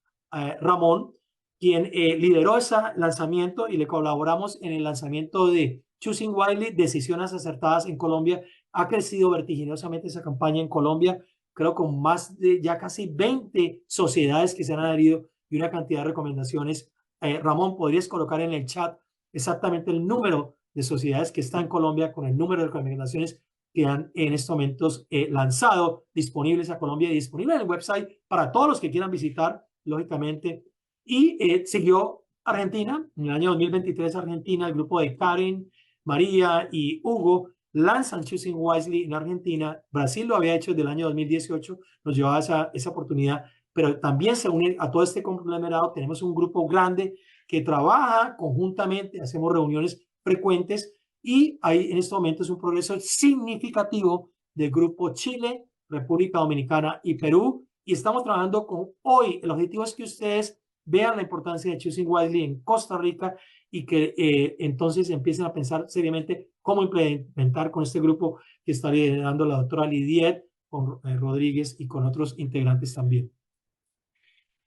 Ramón, quien lideró ese lanzamiento, y le colaboramos en el lanzamiento de Choosing Wisely, Decisiones Acertadas en Colombia. Ha crecido vertiginosamente esa campaña en Colombia, creo con más de ya casi 20 sociedades que se han adherido y una cantidad de recomendaciones. Ramón, ¿podrías colocar en el chat exactamente el número de sociedades que están en Colombia con el número de recomendaciones que han en estos momentos lanzado, disponibles a Colombia y disponibles en el website para todos los que quieran visitar, lógicamente? Y siguió Argentina. En el año 2023, Argentina, el grupo de Karen, María y Hugo lanzan Choosing Wisely en Argentina. Brasil lo había hecho desde el año 2018, nos llevaba esa oportunidad, pero también se une a todo este conglomerado. Tenemos un grupo grande que trabaja conjuntamente, hacemos reuniones frecuentes, y hay en este momento es un progreso significativo del grupo Chile, República Dominicana y Perú, y estamos trabajando con hoy. El objetivo es que ustedes vean la importancia de Choosing Wisely en Costa Rica y que entonces empiecen a pensar seriamente cómo implementar con este grupo que está liderando la doctora Lidiet, con Rodríguez y con otros integrantes también.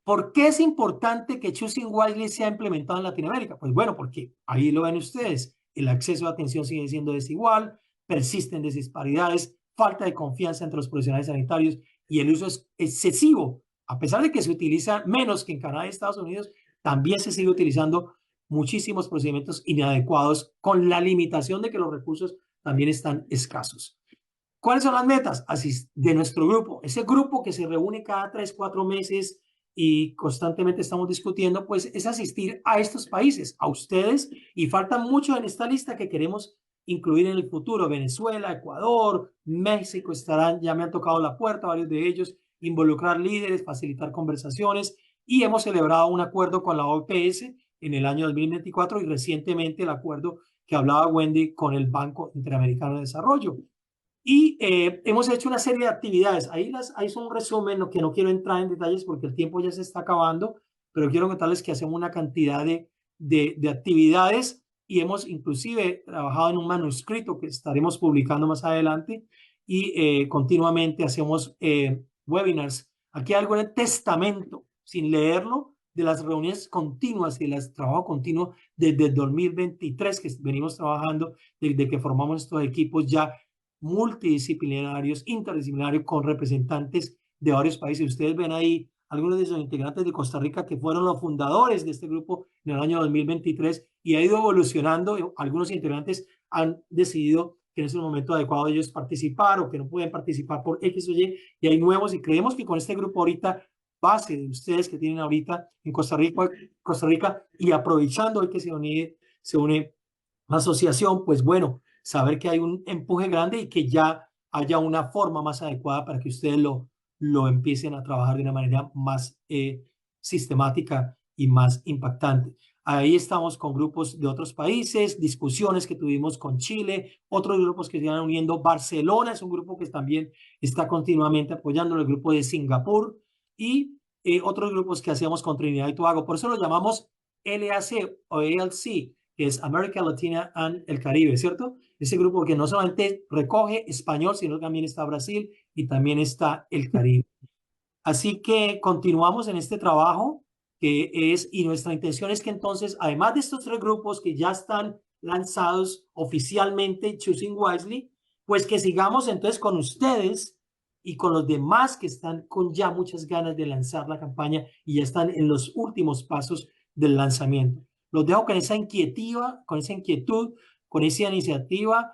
¿Por qué es importante que Choosing Wisely sea implementado en Latinoamérica? Pues bueno, porque ahí lo ven ustedes, el acceso a atención sigue siendo desigual, persisten disparidades, falta de confianza entre los profesionales sanitarios y el uso es excesivo. A pesar de que se utiliza menos que en Canadá y Estados Unidos, también se sigue utilizando muchísimos procedimientos inadecuados, con la limitación de que los recursos también están escasos. ¿Cuáles son las metas de nuestro grupo? Ese grupo que se reúne cada 3-4 meses y constantemente estamos discutiendo, pues es asistir a estos países, a ustedes, y faltan mucho en esta lista que queremos incluir en el futuro. Venezuela, Ecuador, México estarán, ya me han tocado la puerta varios de ellos, involucrar líderes, facilitar conversaciones, y hemos celebrado un acuerdo con la OPS en el año 2024 y recientemente el acuerdo que hablaba Wendy con el Banco Interamericano de Desarrollo. Y hemos hecho una serie de actividades. Ahí son un resumen, lo que no quiero entrar en detalles porque el tiempo ya se está acabando, pero quiero contarles que hacemos una cantidad de actividades, y hemos inclusive trabajado en un manuscrito que estaremos publicando más adelante, y continuamente hacemos webinars. Aquí hay algo en el testamento, sin leerlo, de las reuniones continuas y del trabajo continuo desde el 2023 que venimos trabajando, desde que formamos estos equipos ya multidisciplinarios, interdisciplinarios, con representantes de varios países. Ustedes ven ahí algunos de esos integrantes de Costa Rica que fueron los fundadores de este grupo en el año 2023 y ha ido evolucionando. Algunos integrantes han decidido que en ese momento adecuado ellos participar o que no pueden participar por X o Y, y hay nuevos, y creemos que con este grupo ahorita, base de ustedes que tienen ahorita en Costa Rica y aprovechando hoy que se une la asociación, pues bueno, saber que hay un empuje grande y que ya haya una forma más adecuada para que ustedes lo empiecen a trabajar de una manera más sistemática y más impactante. Ahí estamos con grupos de otros países, discusiones que tuvimos con Chile, otros grupos que se van uniendo. Barcelona es un grupo que también está continuamente apoyando, el grupo de Singapur, y otros grupos que hacíamos con Trinidad y Tobago. Por eso lo llamamos LAC o ALC, que es América Latina and el Caribe, ¿cierto? Ese grupo que no solamente recoge español, sino también está Brasil y también está el Caribe. Así que continuamos en este trabajo y nuestra intención es que entonces, además de estos 3 grupos que ya están lanzados oficialmente, Choosing Wisely, pues que sigamos entonces con ustedes y con los demás que están con ya muchas ganas de lanzar la campaña y ya están en los últimos pasos del lanzamiento. Los dejo con esa inquietud, con esa iniciativa,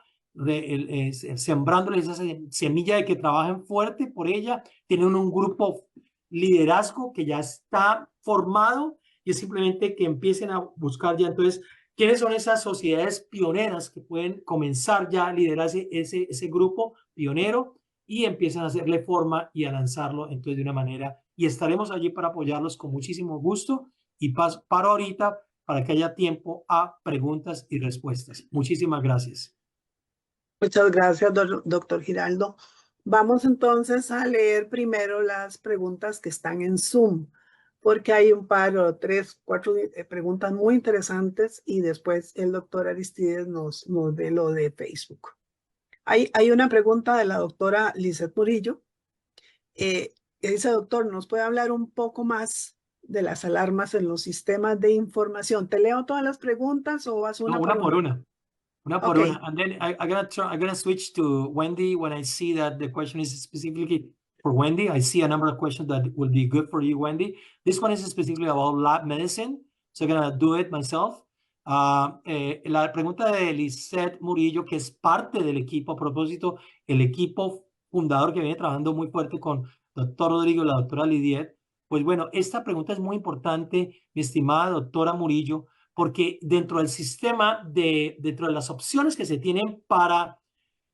sembrándoles esa semilla de que trabajen fuerte por ella. Tienen un grupo liderazgo que ya está formado y es simplemente que empiecen a buscar ya entonces quiénes son esas sociedades pioneras que pueden comenzar ya a liderar ese grupo pionero y empiezan a hacerle forma y a lanzarlo entonces de una manera, y estaremos allí para apoyarlos con muchísimo gusto, y paro ahorita para que haya tiempo a preguntas y respuestas. Muchísimas gracias. Muchas gracias, doctor Giraldo. Vamos entonces a leer primero las preguntas que están en Zoom, porque hay un par o 3, 4 preguntas muy interesantes y después el doctor Aristides nos ve lo de Facebook. Hay una pregunta de la doctora Lizeth Murillo. Que dice, doctor, ¿nos puede hablar un poco más de las alarmas en los sistemas de información? ¿Te leo todas las preguntas o vas una por una? Una por una. And then I'm gonna switch to Wendy when I see that the question is specifically for Wendy. I see a number of questions that will be good for you, Wendy. This one is specifically about lab medicine, so I'm gonna do it myself. La pregunta de Lizeth Murillo, que es parte del equipo, a propósito, el equipo fundador que viene trabajando muy fuerte con doctor Rodrigo y la doctora Lidiet. Pues bueno, esta pregunta es muy importante, mi estimada doctora Murillo, porque dentro del sistema, dentro de las opciones que se tienen para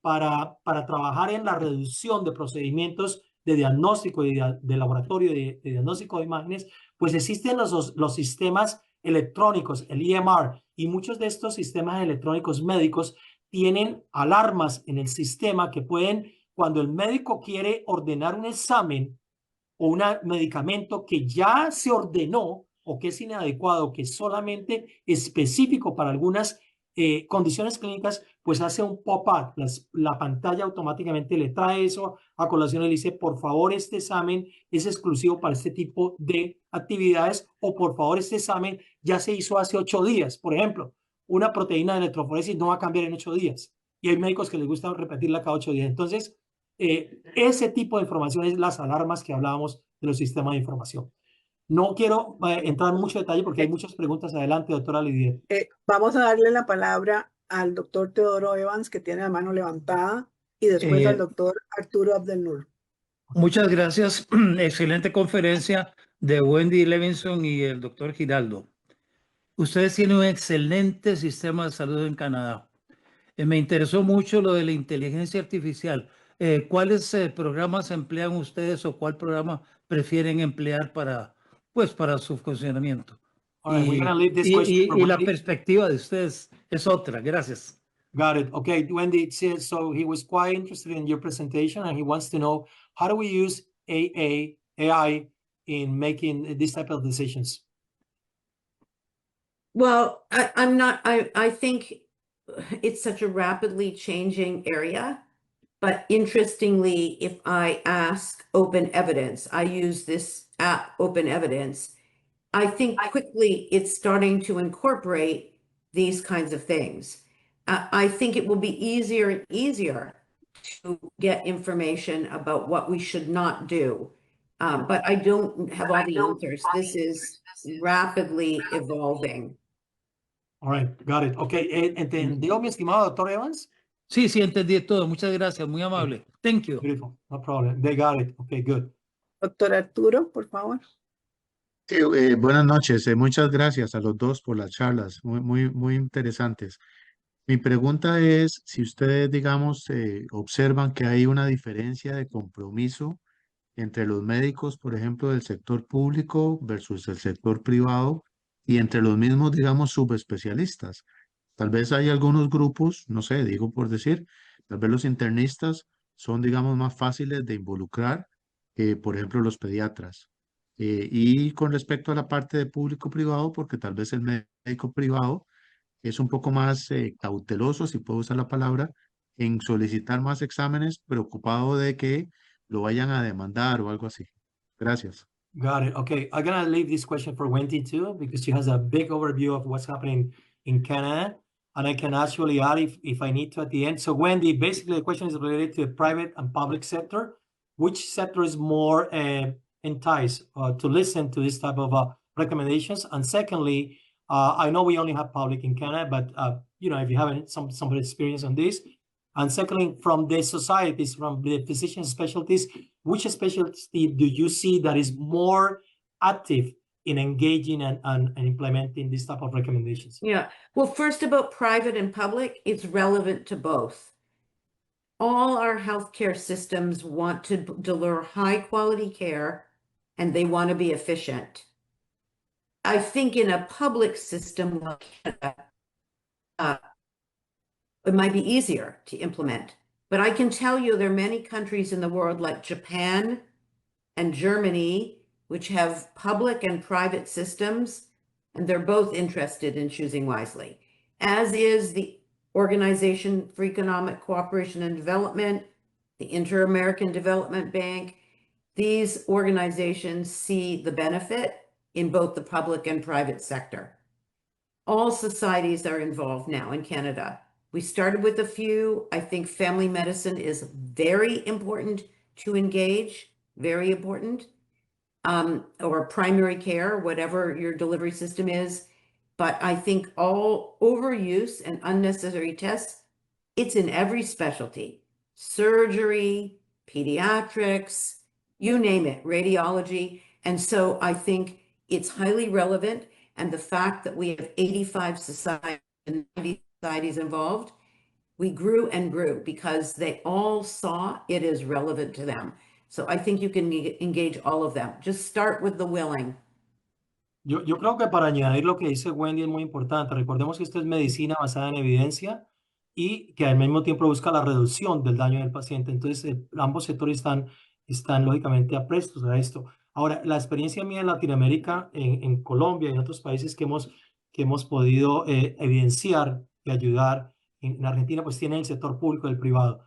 trabajar en la reducción de procedimientos de diagnóstico de laboratorio, de diagnóstico de imágenes, pues existen los sistemas electrónicos, el EMR, y muchos de estos sistemas electrónicos médicos tienen alarmas en el sistema que pueden, cuando el médico quiere ordenar un examen o un medicamento que ya se ordenó o que es inadecuado, que es solamente específico para algunas condiciones clínicas, pues hace un pop-up. La pantalla automáticamente le trae eso a colación y le dice, por favor, este examen es exclusivo para este tipo de actividades, o por favor, este examen ya se hizo hace 8 días. Por ejemplo, una proteína de electroforesis no va a cambiar en 8 días. Y hay médicos que les gusta repetirla cada 8 días. Entonces, ese tipo de información es las alarmas que hablábamos de los sistemas de información. No quiero entrar en mucho detalle porque hay muchas preguntas. Adelante, doctora Lidiet. Vamos a darle la palabra al doctor Teodoro Evans, que tiene la mano levantada, y después al doctor Arturo Abdelnur. Muchas gracias. Excelente conferencia de Wendy Levinson y el doctor Giraldo. Ustedes tienen un excelente sistema de salud en Canadá. Me interesó mucho lo de la inteligencia artificial. ¿Cuáles programas emplean ustedes o cuál programa prefieren emplear para su funcionamiento? Right, y la perspectiva de ustedes es otra. Gracias. Got it. Okay, Wendy, so he was quite interested in your presentation and he wants to know, how do we use AI in making this type of decisions? Well, I think it's such a rapidly changing area, but interestingly, if I ask Open Evidence, I use this app, Open Evidence, I think quickly it's starting to incorporate these kinds of things. I think it will be easier and easier to get information about what we should not do. But I don't have all the answers. This is rapidly evolving. All right, got it. Okay, ¿entendió mi estimado doctor Evans? Sí, entendí todo. Muchas gracias, muy amable. Thank you. Beautiful, no problem. They got it. Okay, good. Doctor Arturo, por favor. Sí, buenas noches. Muchas gracias a los dos por las charlas, muy interesantes. Mi pregunta es si ustedes, digamos, observan que hay una diferencia de compromiso entre los médicos, por ejemplo, del sector público versus el sector privado, y entre los mismos, digamos, subespecialistas. Tal vez hay algunos grupos, no sé, digo por decir, tal vez los internistas son, digamos, más fáciles de involucrar que, por ejemplo, los pediatras. Y con respecto a la parte de público-privado, porque tal vez el médico privado es un poco más cauteloso, si puedo usar la palabra, en solicitar más exámenes, preocupado de que lo vayan a demandar o algo así. Gracias. Got it. Okay, I'm gonna leave this question for Wendy too, because she has a big overview of what's happening in Canada, and I can actually add if I need to at the end. So Wendy, basically the question is related to the private and public sector. Which sector is more enticed to listen to this type of recommendations? And secondly, I know we only have public in Canada, but you know, if you have some experience on this. And secondly, from the societies, from the physician specialties, which specialty do you see that is more active in engaging and implementing this type of recommendations? Yeah. Well, first about private and public, it's relevant to both. All our healthcare systems want to deliver high quality care and they want to be efficient. I think in a public system like Canada, it might be easier to implement. But I can tell you there are many countries in the world like Japan and Germany, which have public and private systems, and they're both interested in choosing wisely, as is the Organization for Economic Cooperation and Development, the Inter-American Development Bank. These organizations see the benefit in both the public and private sector. All societies are involved now in Canada. We started with a few. I think family medicine is very important to engage, very important, or primary care, whatever your delivery system is. But I think all overuse and unnecessary tests, it's in every specialty, surgery, pediatrics, you name it, radiology. And so I think it's highly relevant. And the fact that we have 85 societies and 90 societies involved, we grew and grew because they all saw it is relevant to them. So I think you can engage all of them. Just start with the willing. Yo creo que para añadir lo que dice Wendy es muy importante. Recordemos que esto es medicina basada en evidencia y que al mismo tiempo busca la reducción del daño del paciente. Entonces, ambos sectores están lógicamente aprestos a esto. Ahora, la experiencia mía en Latinoamérica, en Colombia y en otros países que hemos podido evidenciar y ayudar, en Argentina pues tienen el sector público y el privado.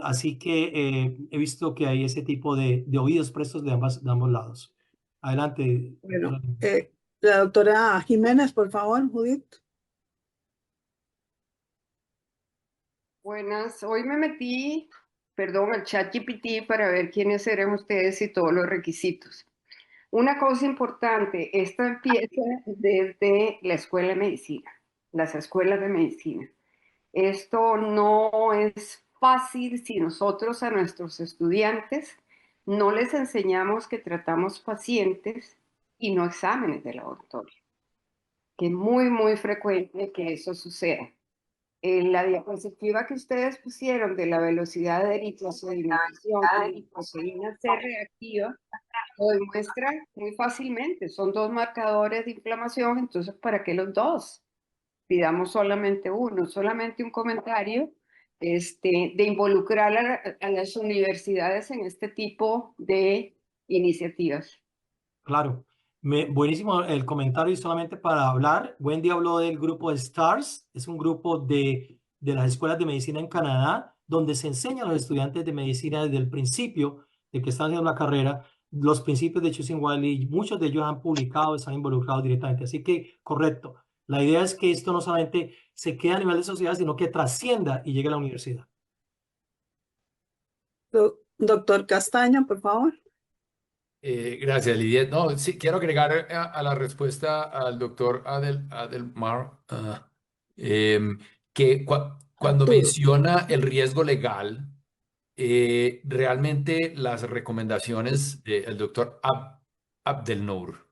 Así que he visto que hay ese tipo de oídos prestos de ambos lados. Adelante. Bueno, la doctora Jiménez, por favor, Judith. Buenas, hoy me metí, al ChatGPT para ver quiénes eran ustedes y todos los requisitos. Una cosa importante, esto empieza desde la escuela de medicina, las escuelas de medicina. Esto no es fácil si nosotros a nuestros estudiantes no les enseñamos que tratamos pacientes y no exámenes de laboratorio, que es muy, muy frecuente que eso suceda. En la diapositiva que ustedes pusieron de la velocidad de eritrosedimentación y proteína C reactiva, lo demuestra muy fácilmente. Son dos marcadores de inflamación, entonces ¿para qué los dos? Pidamos solamente uno, solamente un comentario de involucrar a las universidades en este tipo de iniciativas. Claro, buenísimo el comentario y solamente para hablar, Wendy habló del grupo de STARS, es un grupo de las escuelas de medicina en Canadá, donde se enseña a los estudiantes de medicina desde el principio de que están haciendo la carrera, los principios de Choosing Wisely, muchos de ellos han publicado, están involucrados directamente, así que correcto. La idea es que esto no solamente se quede a nivel de sociedad, sino que trascienda y llegue a la universidad. Doctor Castaño, por favor. Gracias, Lidia. No, sí, quiero agregar a la respuesta al doctor Adelmar que cuando menciona el riesgo legal, realmente las recomendaciones del doctor Abdelnour,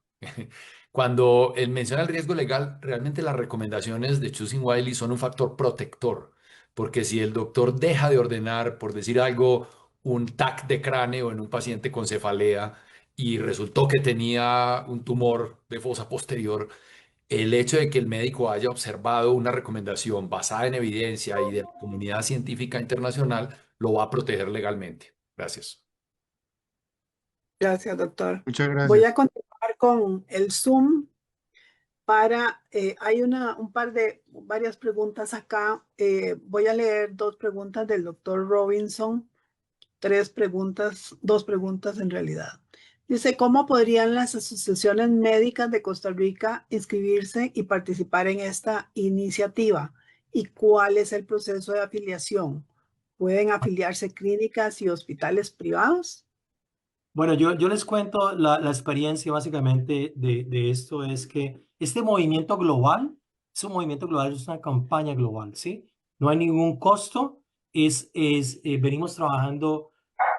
cuando él menciona el riesgo legal, realmente las recomendaciones de Choosing Wisely son un factor protector, porque si el doctor deja de ordenar, por decir algo, un TAC de cráneo en un paciente con cefalea y resultó que tenía un tumor de fosa posterior, el hecho de que el médico haya observado una recomendación basada en evidencia y de la comunidad científica internacional lo va a proteger legalmente. Gracias. Gracias, doctor. Muchas Voy gracias. a continuar con el Zoom hay varias preguntas acá. Voy a leer dos preguntas del doctor Robinson, dos preguntas en realidad. Dice, ¿cómo podrían las asociaciones médicas de Costa Rica inscribirse y participar en esta iniciativa? ¿Y cuál es el proceso de afiliación? ¿Pueden afiliarse clínicas y hospitales privados? Bueno, yo les cuento la experiencia básicamente de esto es que este movimiento global es un movimiento global, es una campaña global, ¿sí? No hay ningún costo, venimos trabajando,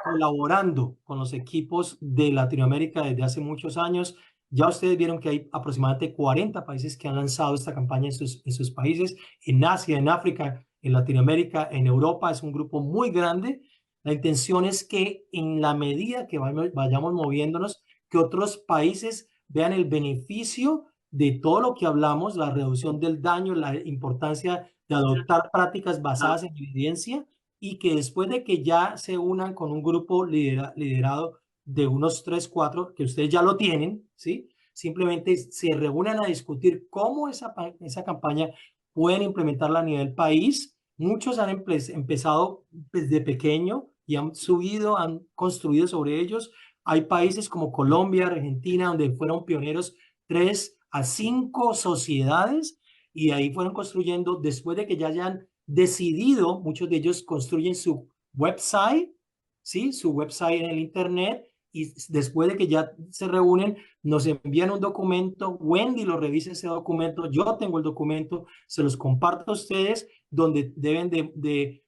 colaborando con los equipos de Latinoamérica desde hace muchos años. Ya ustedes vieron que hay aproximadamente 40 países que han lanzado esta campaña en sus países, en Asia, en África, en Latinoamérica, en Europa, es un grupo muy grande. La intención es que en la medida que vayamos moviéndonos, que otros países vean el beneficio de todo lo que hablamos, la reducción del daño, la importancia de adoptar prácticas basadas en evidencia y que después de que ya se unan con un grupo liderado de unos 3, 4, que ustedes ya lo tienen, ¿sí? Simplemente se reúnan a discutir cómo esa campaña pueden implementarla a nivel país. Muchos han empezado desde pequeño y han subido, han construido sobre ellos. Hay países como Colombia, Argentina, donde fueron pioneros 3 a 5 sociedades y ahí fueron construyendo, después de que ya hayan decidido, muchos de ellos construyen su website, ¿sí? Su website en el internet y después de que ya se reúnen, nos envían un documento, Wendy lo revisa ese documento, yo tengo el documento, se los comparto a ustedes, donde deben de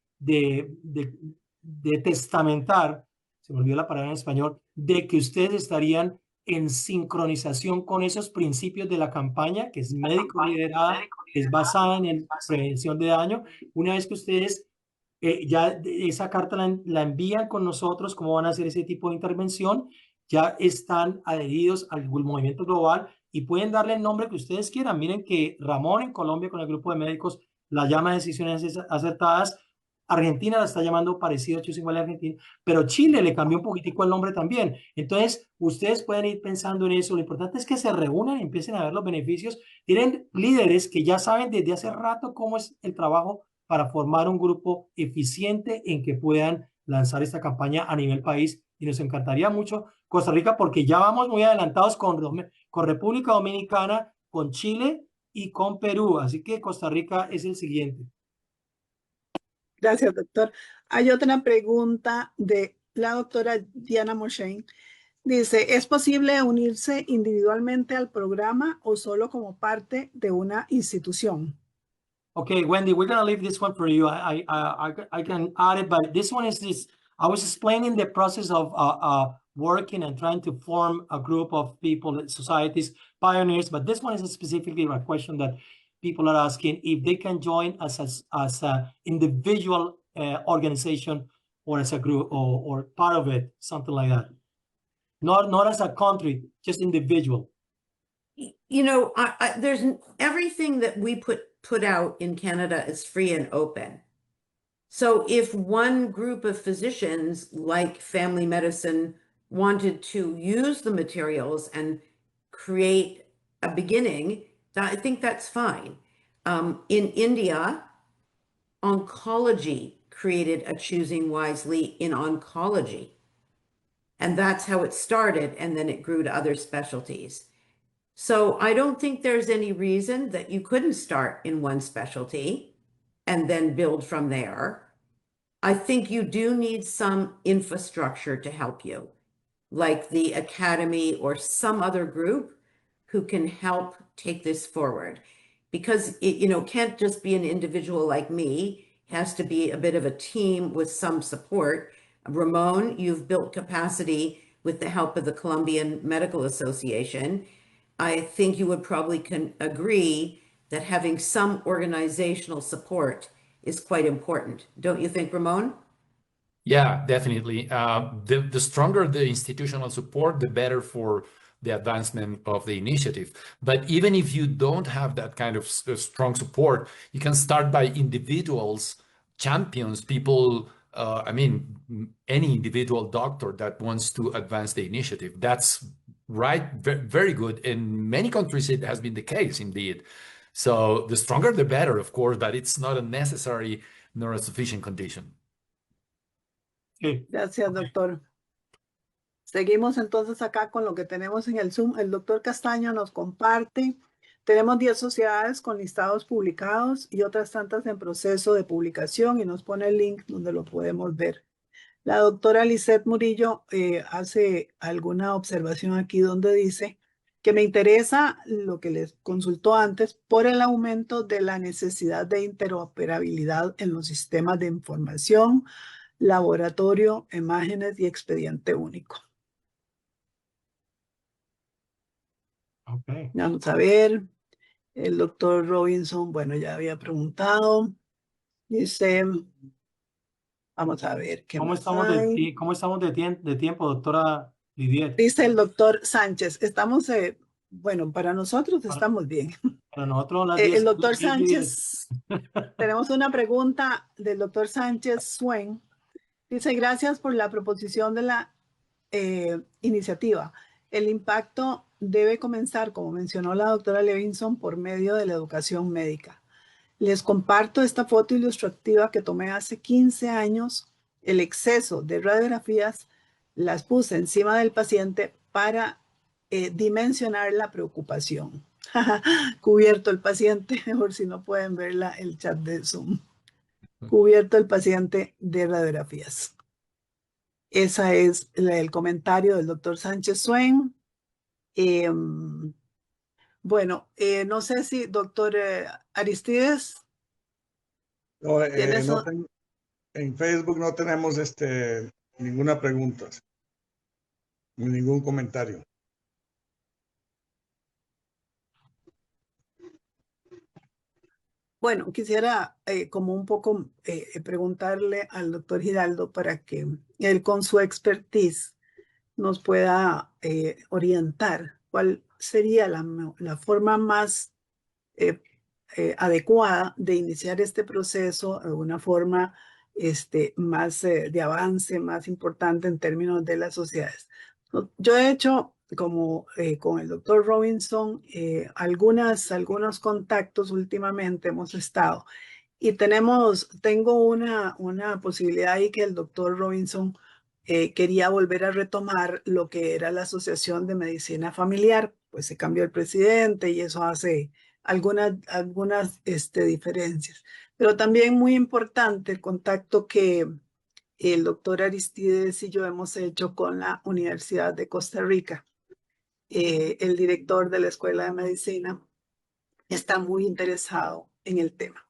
testamentar, se me olvidó la palabra en español, de que ustedes estarían en sincronización con esos principios de la campaña, que es médico liderada, que es basada en la prevención de daño. Una vez que ustedes ya esa carta la envían con nosotros, cómo van a hacer ese tipo de intervención, ya están adheridos al movimiento global y pueden darle el nombre que ustedes quieran. Miren que Ramón en Colombia con el grupo de médicos la llama Decisiones Acertadas. Argentina la está llamando parecido a Choosing Wisely Argentina, pero Chile le cambió un poquitico el nombre también. Entonces, ustedes pueden ir pensando en eso. Lo importante es que se reúnan y empiecen a ver los beneficios. Tienen líderes que ya saben desde hace rato cómo es el trabajo para formar un grupo eficiente en que puedan lanzar esta campaña a nivel país. Y nos encantaría mucho Costa Rica porque ya vamos muy adelantados con República Dominicana, con Chile y con Perú. Así que Costa Rica es el siguiente. Gracias, doctor. Hay otra pregunta de la doctora Diana Moshein. Dice, ¿es posible unirse individualmente al programa o solo como parte de una institución? Okay, Wendy, we're going to leave this one for you. I can add it, but this one is this. I was explaining the process of working and trying to form a group of people, societies, pioneers, but this one is specifically a question that people are asking if they can join as a individual organization or as a group or part of it, something like that. Not as a country, just individual. You know, there's everything that we put out in Canada is free and open. So if one group of physicians like family medicine wanted to use the materials and create a beginning, I think that's fine. In India, oncology created a Choosing Wisely in oncology. And that's how it started. And then it grew to other specialties. So I don't think there's any reason that you couldn't start in one specialty and then build from there. I think you do need some infrastructure to help you, like the academy or some other group who can help take this forward. Because it, you know, can't just be an individual like me, it has to be a bit of a team with some support. Ramon, you've built capacity with the help of the Colombian Medical Association. I think you would probably agree that having some organizational support is quite important. Don't you think, Ramon? Yeah, definitely. The stronger the institutional support, the better for the advancement of the initiative. But even if you don't have that kind of strong support, you can start by individuals, champions, people I mean, any individual doctor that wants to advance the initiative. That's right, very good. In many countries, it has been the case, indeed. So the stronger, the better, of course, but it's not a necessary nor a sufficient condition. Sí. Gracias, doctor. Seguimos entonces acá con lo que tenemos en el Zoom. El doctor Castaño nos comparte. Tenemos 10 sociedades con listados publicados y otras tantas en proceso de publicación y nos pone el link donde lo podemos ver. La doctora Lisette Murillo hace alguna observación aquí donde dice que me interesa lo que les consultó antes por el aumento de la necesidad de interoperabilidad en los sistemas de información, laboratorio, imágenes y expediente único. Okay. Vamos a ver. El doctor Robinson, bueno, ya había preguntado. Dice, vamos a ver qué ¿Cómo más estamos hay. ¿Cómo estamos de tiempo, doctora Lidiet? Dice el doctor Sánchez, estamos, bueno, para nosotros estamos bien. Para nosotros las 10. El doctor Sánchez, tenemos una pregunta del doctor Sánchez Suen. Dice, gracias por la proposición de la iniciativa. El impacto debe comenzar, como mencionó la doctora Levinson, por medio de la educación médica. Les comparto esta foto ilustrativa que tomé hace 15 años. El exceso de radiografías las puse encima del paciente para dimensionar la preocupación. Cubierto el paciente, mejor si no pueden ver el chat de Zoom. Cubierto el paciente de radiografías. Ese es el comentario del doctor Sánchez Suen. Bueno, no sé si doctor Aristides. No, en Facebook no tenemos ninguna pregunta, ni ningún comentario. Bueno, quisiera como un poco preguntarle al doctor Giraldo para que él con su expertise nos pueda orientar cuál sería la forma más adecuada de iniciar este proceso, una forma más de avance, más importante en términos de las sociedades. Yo he hecho, como con el doctor Robinson, algunos contactos últimamente hemos estado y tengo una posibilidad ahí que el doctor Robinson quería volver a retomar lo que era la Asociación de Medicina Familiar, pues se cambió el presidente y eso hace algunas diferencias. Pero también muy importante el contacto que el doctor Aristides y yo hemos hecho con la Universidad de Costa Rica. El director de la Escuela de Medicina está muy interesado en el tema.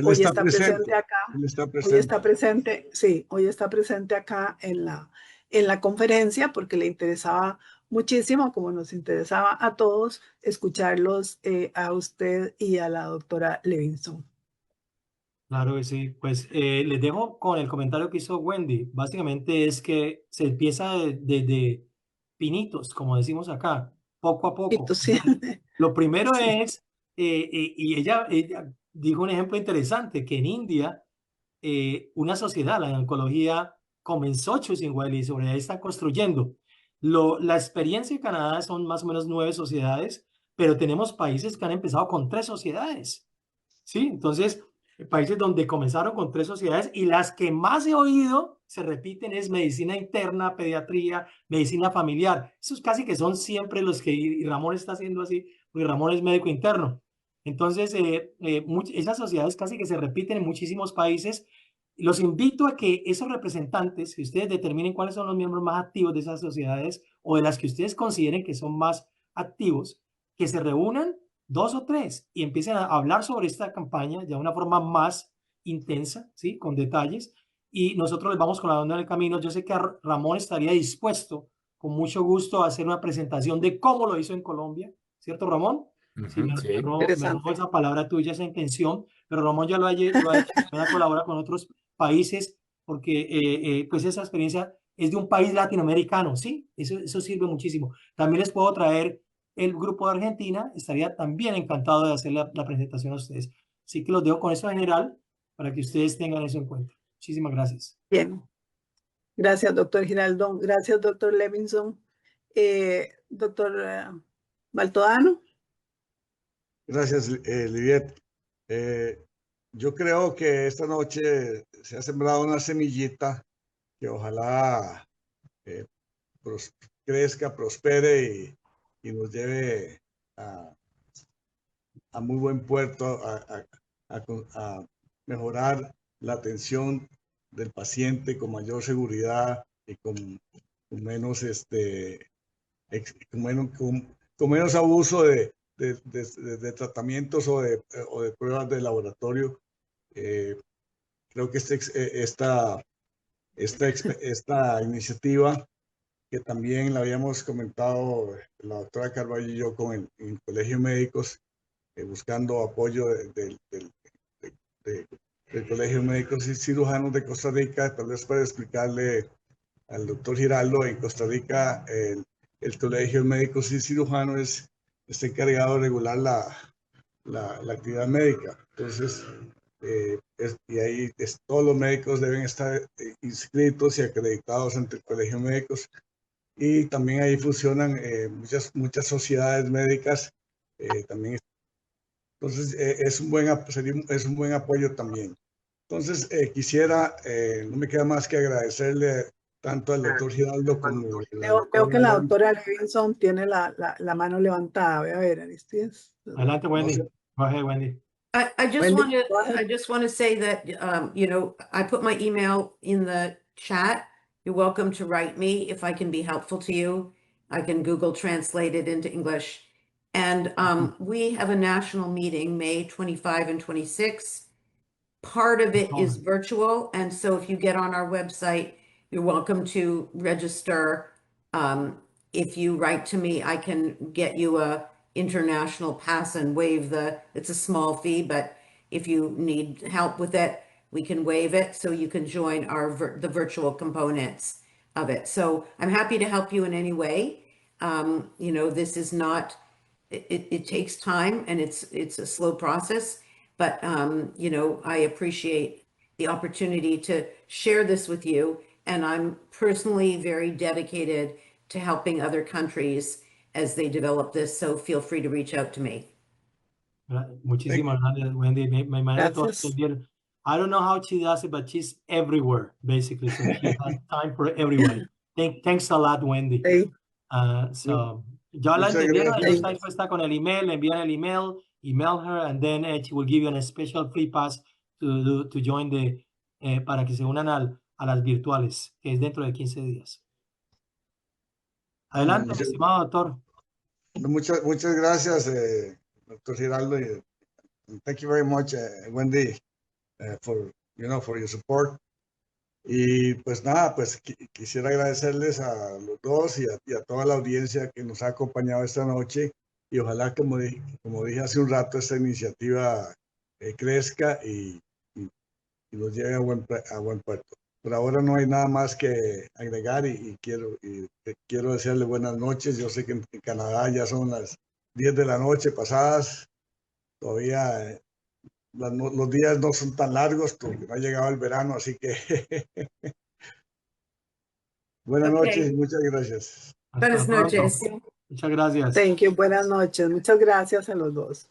Hoy está presente acá. Hoy está presente, sí, hoy está presente acá en la conferencia porque le interesaba muchísimo, como nos interesaba a todos, escucharlos a usted y a la doctora Levinson. Claro que sí. Pues les dejo con el comentario que hizo Wendy. Básicamente es que se empieza de pinitos, como decimos acá, poco a poco. Pinitos, sí. Lo primero Sí. es, y ella dijo un ejemplo interesante, que en India una sociedad, la de oncología, comenzó Choosing Wisely y sobre ahí está construyendo. La experiencia en Canadá son más o menos 9 sociedades, pero tenemos países que han empezado con 3 sociedades. ¿Sí? Entonces, países donde comenzaron con 3 sociedades y las que más he oído se repiten es medicina interna, pediatría, medicina familiar. Esos casi que son siempre los que y Ramón está haciendo así, porque Ramón es médico interno. Entonces, esas sociedades casi que se repiten en muchísimos países. Los invito a que esos representantes, que ustedes determinen cuáles son los miembros más activos de esas sociedades o de las que ustedes consideren que son más activos, que se reúnan 2 o 3 y empiecen a hablar sobre esta campaña de una forma más intensa, ¿sí? Con detalles. Y nosotros les vamos colando en el camino. Yo sé que Ramón estaría dispuesto, con mucho gusto, a hacer una presentación de cómo lo hizo en Colombia, ¿cierto, Ramón? Sí, me robo esa palabra tuya, esa intención, pero Ramón ya lo ha hecho, colabora con otros países, porque pues esa experiencia es de un país latinoamericano, ¿sí? Eso sirve muchísimo. También les puedo traer el grupo de Argentina, estaría también encantado de hacer la presentación a ustedes. Así que los dejo con eso general para que ustedes tengan eso en cuenta. Muchísimas gracias. Bien. Gracias, doctor Giraldo. Gracias, doctor Levinson. Doctor Baltodano. Gracias, Liviet. Yo creo que esta noche se ha sembrado una semillita que ojalá crezca, prospere y nos lleve a muy buen puerto, a mejorar la atención del paciente con mayor seguridad y con menos, con menos abuso de tratamientos o de pruebas de laboratorio. Creo que esta iniciativa, que también la habíamos comentado la doctora Carvalho y yo con el Colegio de Médicos, buscando apoyo del Colegio de Médicos y Cirujanos de Costa Rica, tal vez para explicarle al doctor Giraldo. En Costa Rica el Colegio de Médicos y Cirujanos está encargado de regular la actividad médica. Entonces, y ahí todos los médicos deben estar inscritos y acreditados ante el Colegio de Médicos. Y también ahí funcionan muchas sociedades médicas también. Entonces, es un buen apoyo también. Entonces, no me queda más que agradecerle tanto al doctor Giraldo como Veo que la doctora Levinson tiene la mano levantada. Voy a ver, Aristides. Adelante, Wendy. Go ahead, Wendy. I just Wendy, want to go ahead. I just want to say that you know, I put my email in the chat. You're welcome to write me if I can be helpful to you. I can Google translate it into English. And we have a national meeting May 25 and 26. Part of it is virtual, and so if you get on our website, you're welcome to register. If you write to me, I can get you a international pass and waive it's a small fee, but if you need help with it, we can waive it so you can join the virtual components of it. So I'm happy to help you in any way. You know, this is not, it takes time and it's a slow process, but you know, I appreciate the opportunity to share this with you. And I'm personally very dedicated to helping other countries as they develop this. So feel free to reach out to me. Muchísimas gracias, Wendy. My manager, I don't know how she does it, but she's everywhere, basically. So she has time for everybody. Thanks a lot, Wendy. So, ya la entendieron, ella está dispuesta con el email, le envían el email her, and then she will give you a special free pass to join para que se unan a las virtuales, que es dentro de 15 días. Adelante, mi estimado doctor. Muchas gracias, doctor Giraldo. Thank you very much, Wendy, for your support. Y pues nada, pues quisiera agradecerles a los dos y a toda la audiencia que nos ha acompañado esta noche. Y ojalá, como dije hace un rato, esta iniciativa crezca y nos lleve a buen puerto. Por ahora no hay nada más que agregar y quiero desearle buenas noches. Yo sé que en Canadá ya son las 10 de la noche pasadas. Todavía los días no son tan largos porque no ha llegado el verano, así que buenas noches y muchas gracias. Buenas noches. Muchas gracias. Thank you. Buenas noches. Muchas gracias a los dos.